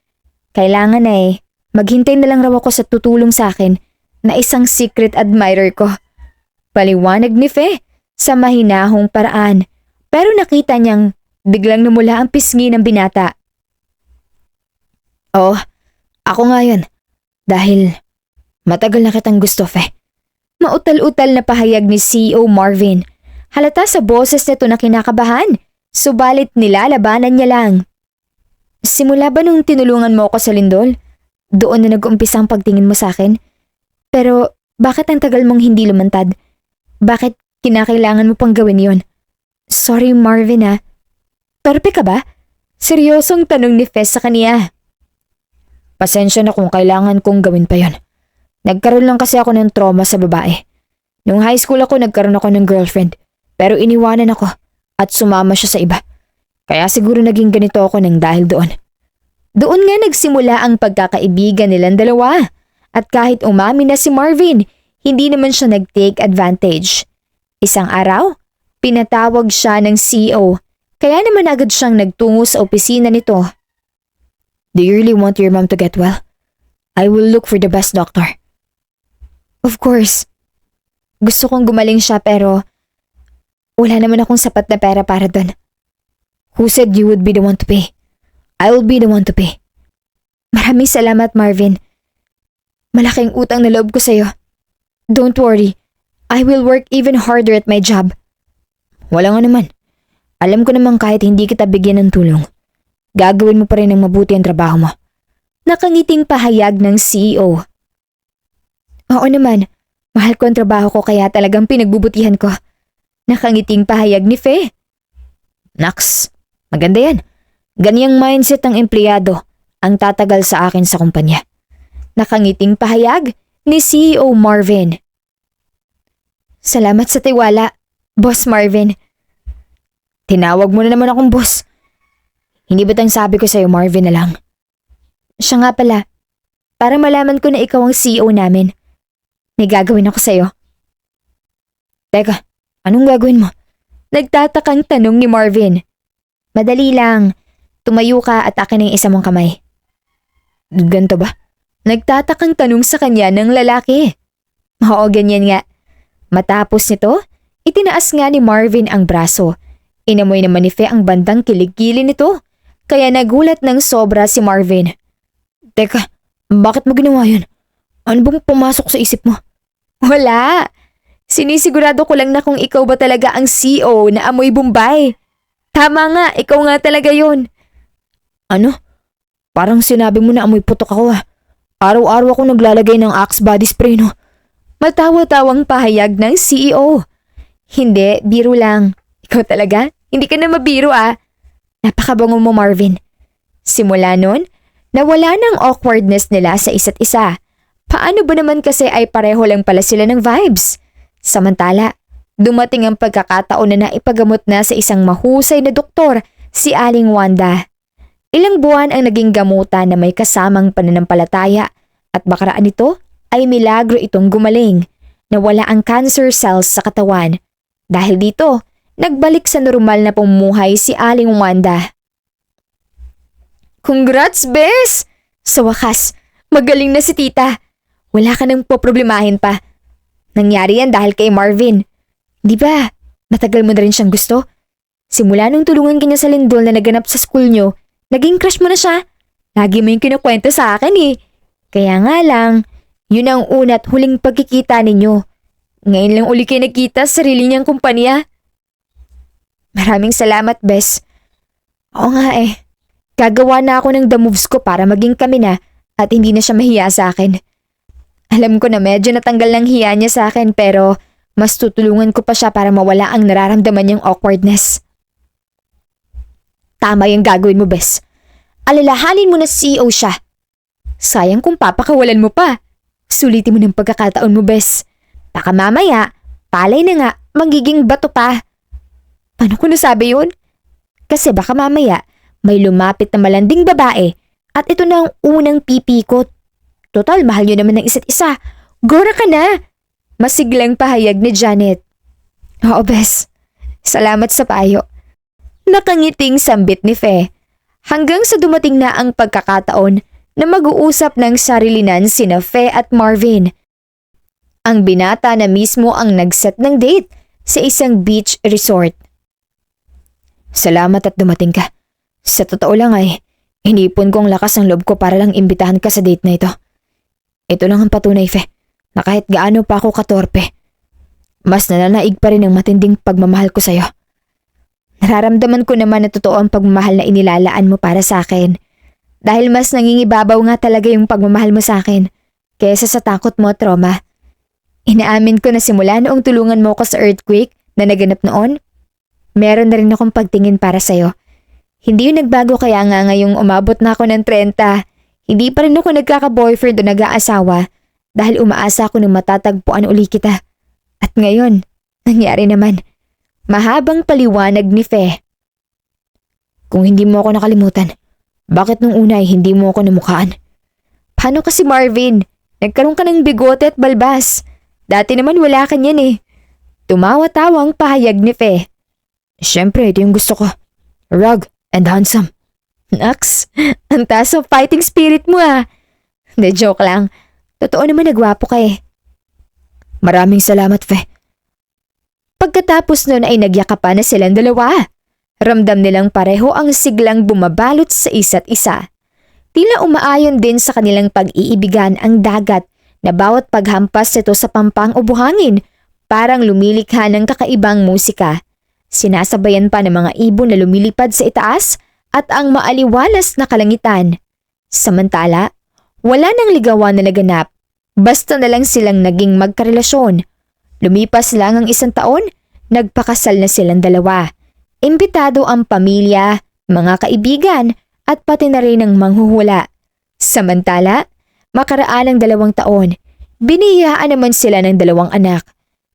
A: Kailangan na maghintay na lang raw ako sa tutulong sa akin na isang secret admirer ko. Paliwanag ni Fe sa mahinahong paraan pero nakita niyang biglang namula ang pisngi ng binata. Oh, ako nga yun. Dahil matagal na kitang gusto, Fe. Mautal-utal na pahayag ni CEO Marvin. Halata sa boses nito na kinakabahan, subalit nilalabanan niya lang. Simula ba nung tinulungan mo ako sa lindol? Doon na nag-umpisa ang pagtingin mo sa akin? Pero bakit ang tagal mong hindi lumantad? Bakit kinakailangan mo pang gawin yon? Sorry Marvin Torpe ka ba? Seryosong tanong ni Fez sa kaniya. Pasensya na kung kailangan kong gawin pa yon. Nagkaroon lang kasi ako ng trauma sa babae. Nung high school ako nagkaroon ako ng girlfriend. Pero iniwanan ako at sumama siya sa iba. Kaya siguro naging ganito ako nang dahil doon. Doon nga nagsimula ang pagkakaibigan nilang dalawa. At kahit umamin na si Marvin, hindi naman siya nag-take advantage. Isang araw, pinatawag siya ng CEO. Kaya naman agad siyang nagtungo sa opisina nito. Do you really want your mom to get well? I will look for the best doctor. Of course. Gusto kong gumaling siya pero wala naman akong sapat na pera para doon. Who said you would be the one to pay? I will be the one to pay. Maraming salamat, Marvin. Malaking utang na loob ko sa'yo. Don't worry. I will work even harder at my job. Wala nga naman. Alam ko naman kahit hindi kita bigyan ng tulong, gagawin mo pa rin ng mabuti ang trabaho mo. Nakangiting pahayag ng CEO. Oo naman. Mahal ko ang trabaho ko kaya talagang pinagbubutihan ko. Nakangiting pahayag ni Fe. Naks, maganda yan. Ganyang mindset ng empleyado ang tatagal sa akin sa kumpanya. Nakangiting pahayag ni CEO Marvin. Salamat sa tiwala, Boss Marvin. Tinawag mo na naman akong boss. Hindi ba't ang sabi ko sa'yo Marvin na lang? Siya nga pala, para malaman ko na ikaw ang CEO namin. May gagawin ako sa'yo. Teka, anong gagawin mo? Nagtatakang tanong ni Marvin. Madali lang. Tumayo ka at akin ang isa mong kamay. Ganto ba? Nagtatakang tanong sa kanya ng lalaki. Oo, ganyan nga. Matapos nito, itinaas nga ni Marvin ang braso. Inamoy naman ni Fe ang bandang kilig-kili nito. Kaya nagulat ng sobra si Marvin. Teka, bakit mo ginawa yun? Ano bang pumasok sa isip mo? Wala. Sinisigurado ko lang na kung ikaw ba talaga ang CEO na amoy Bombay. Tama nga, ikaw nga talaga yun. Ano? Parang sinabi mo na amoy putok ako ah. Araw-araw ako naglalagay ng Axe body spray no. Matawa-tawang pahayag ng CEO. Hindi, biro lang. Ikaw talaga? Hindi ka na mabiro ah. Napakabango mo Marvin. Simula nun, nawala ng awkwardness nila sa isa't isa. Paano ba naman kasi ay pareho lang pala sila ng vibes? Samantala, dumating ang pagkakataon na naipagamot na sa isang mahusay na doktor, si Aling Wanda. Ilang buwan ang naging gamutan na may kasamang pananampalataya at bakaraan nito ay milagro itong gumaling na wala ang cancer cells sa katawan. Dahil dito, nagbalik sa normal na pamumuhay si Aling Wanda. Congrats, Bes! Sa wakas, magaling na si tita. Wala ka nang poproblemahin pa. Nangyari yan dahil kay Marvin. Di ba? Matagal mo na rin siyang gusto. Simula nung tulungan kanya sa lindol na naganap sa school nyo, naging crush mo na siya. Lagi mo yung kinukwento sa akin eh. Kaya nga lang, yun ang una't huling pagkikita ninyo. Ngayon lang uli kayo nagkita sa sarili niyang kumpanya. Maraming salamat, Bes. Oo nga eh. Gagawa na ako ng the moves ko para maging kami na at hindi na siya mahiya sa akin. Alam ko na medyo natanggal ng hiya niya sa akin pero mas tutulungan ko pa siya para mawala ang nararamdaman niyang awkwardness. Tama yung gagawin mo, Bes. Alalahanin mo na CEO siya. Sayang kung papakawalan mo pa. Sulitin mo ng pagkakataon mo, Bes. Baka mamaya, palay na nga, magiging bato pa. Paano ko nasabi yun? Kasi baka mamaya, may lumapit na malanding babae at ito na ang unang pipikot. Total, mahal nyo naman ng isa't isa. Gora ka na! Masiglang pahayag ni Janet. Oo, Bes. Salamat sa payo. Nakangiting sambit ni Fe. Hanggang sa dumating na ang pagkakataon na mag-uusap ng sarilinan sina Fe at Marvin. Ang binata na mismo ang nag-set ng date sa isang beach resort. Salamat at dumating ka. Sa totoo lang ay, inipon ko ang lakas ng loob ko para lang imbitahan ka sa date na ito. Ito lang ang patunay, Fe, na kahit gaano pa ako katorpe, mas nananaig pa rin ang matinding pagmamahal ko sa'yo. Nararamdaman ko naman na totoo ang pagmamahal na inilalaan mo para sa akin. Dahil mas nangingibabaw nga talaga yung pagmamahal mo sa akin, kaysa sa takot mo, trauma. Inaamin ko na simula noong tulungan mo ko sa earthquake na naganap noon, meron na rin akong pagtingin para sa'yo. Hindi yung nagbago kaya nga ngayong umabot na ako ng 30, hindi pa rin ako nagkaka-boyfriend o nag-aasawa dahil umaasa ako nung matatagpuan uli kita. At ngayon, nangyari naman. Mahabang paliwanag ni Fe. Kung hindi mo ako nakalimutan, bakit nung una ay hindi mo ako namukhaan? Paano kasi Marvin? Nagkaroon ka ng bigote at balbas. Dati naman wala ka niyan eh. Tumawa-tawang pahayag ni Fe. Siyempre, ito yung gusto ko. Rugged and handsome. Naks, ang taas ng fighting spirit mo ah. De joke lang. Totoo naman nagwapo ka eh. Maraming salamat, Fe. Pagkatapos nun ay nagyakapan na silang dalawa. Ramdam nilang pareho ang siglang bumabalot sa isa't isa. Tila umaayon din sa kanilang pag-iibigan ang dagat na bawat paghampas nito sa pampang o buhangin parang lumilikha ng kakaibang musika. Sinasabayan pa ng mga ibon na lumilipad sa itaas at ang maaliwalas na kalangitan. Samantala, wala nang ligawan na naganap. Basta na lang silang naging magkarelasyon. Lumipas lang ang 1 taon, nagpakasal na silang dalawa. Imbitado ang pamilya, mga kaibigan, at pati na rin ang manghuhula. Samantala, makaraan ng 2 taon, biniyaan naman sila ng 2 anak.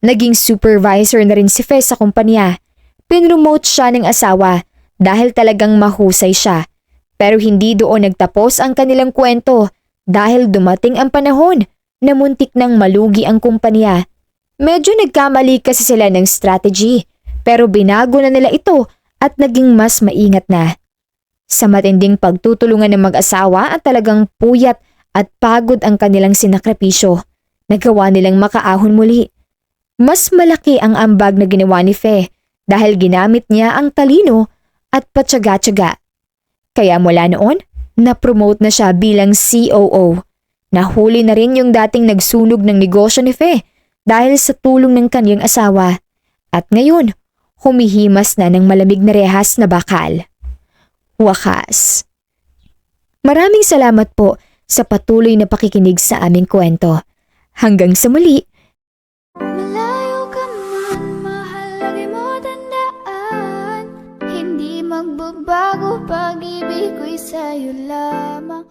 A: Naging supervisor na rin si Fe sa kumpanya. Pinromote siya ng asawa dahil talagang mahusay siya. Pero hindi doon nagtapos ang kanilang kwento dahil dumating ang panahon na muntik nang malugi ang kumpanya. Medyo nagkamali kasi sila ng strategy pero binago na nila ito at naging mas maingat na. Sa matinding pagtutulungan ng mag-asawa at talagang puyat at pagod ang kanilang sinakripisyo, nagawa nilang makaahon muli. Mas malaki ang ambag na ginawa ni Fe dahil ginamit niya ang talino at patyaga-tyaga. Kaya mula noon, na-promote na siya bilang COO. Nahuli na rin yung dating nagsunog ng negosyo ni Fe dahil sa tulong ng kanyang asawa. At ngayon, humihimas na ng malamig na rehas na bakal. Wakas. Maraming salamat po sa patuloy na pakikinig sa aming kwento. Hanggang sa muli.
B: Malayo ka man, mahal lagi mo tandaan. Hindi magbabago pag-ibig ko'y sa'yo lamang.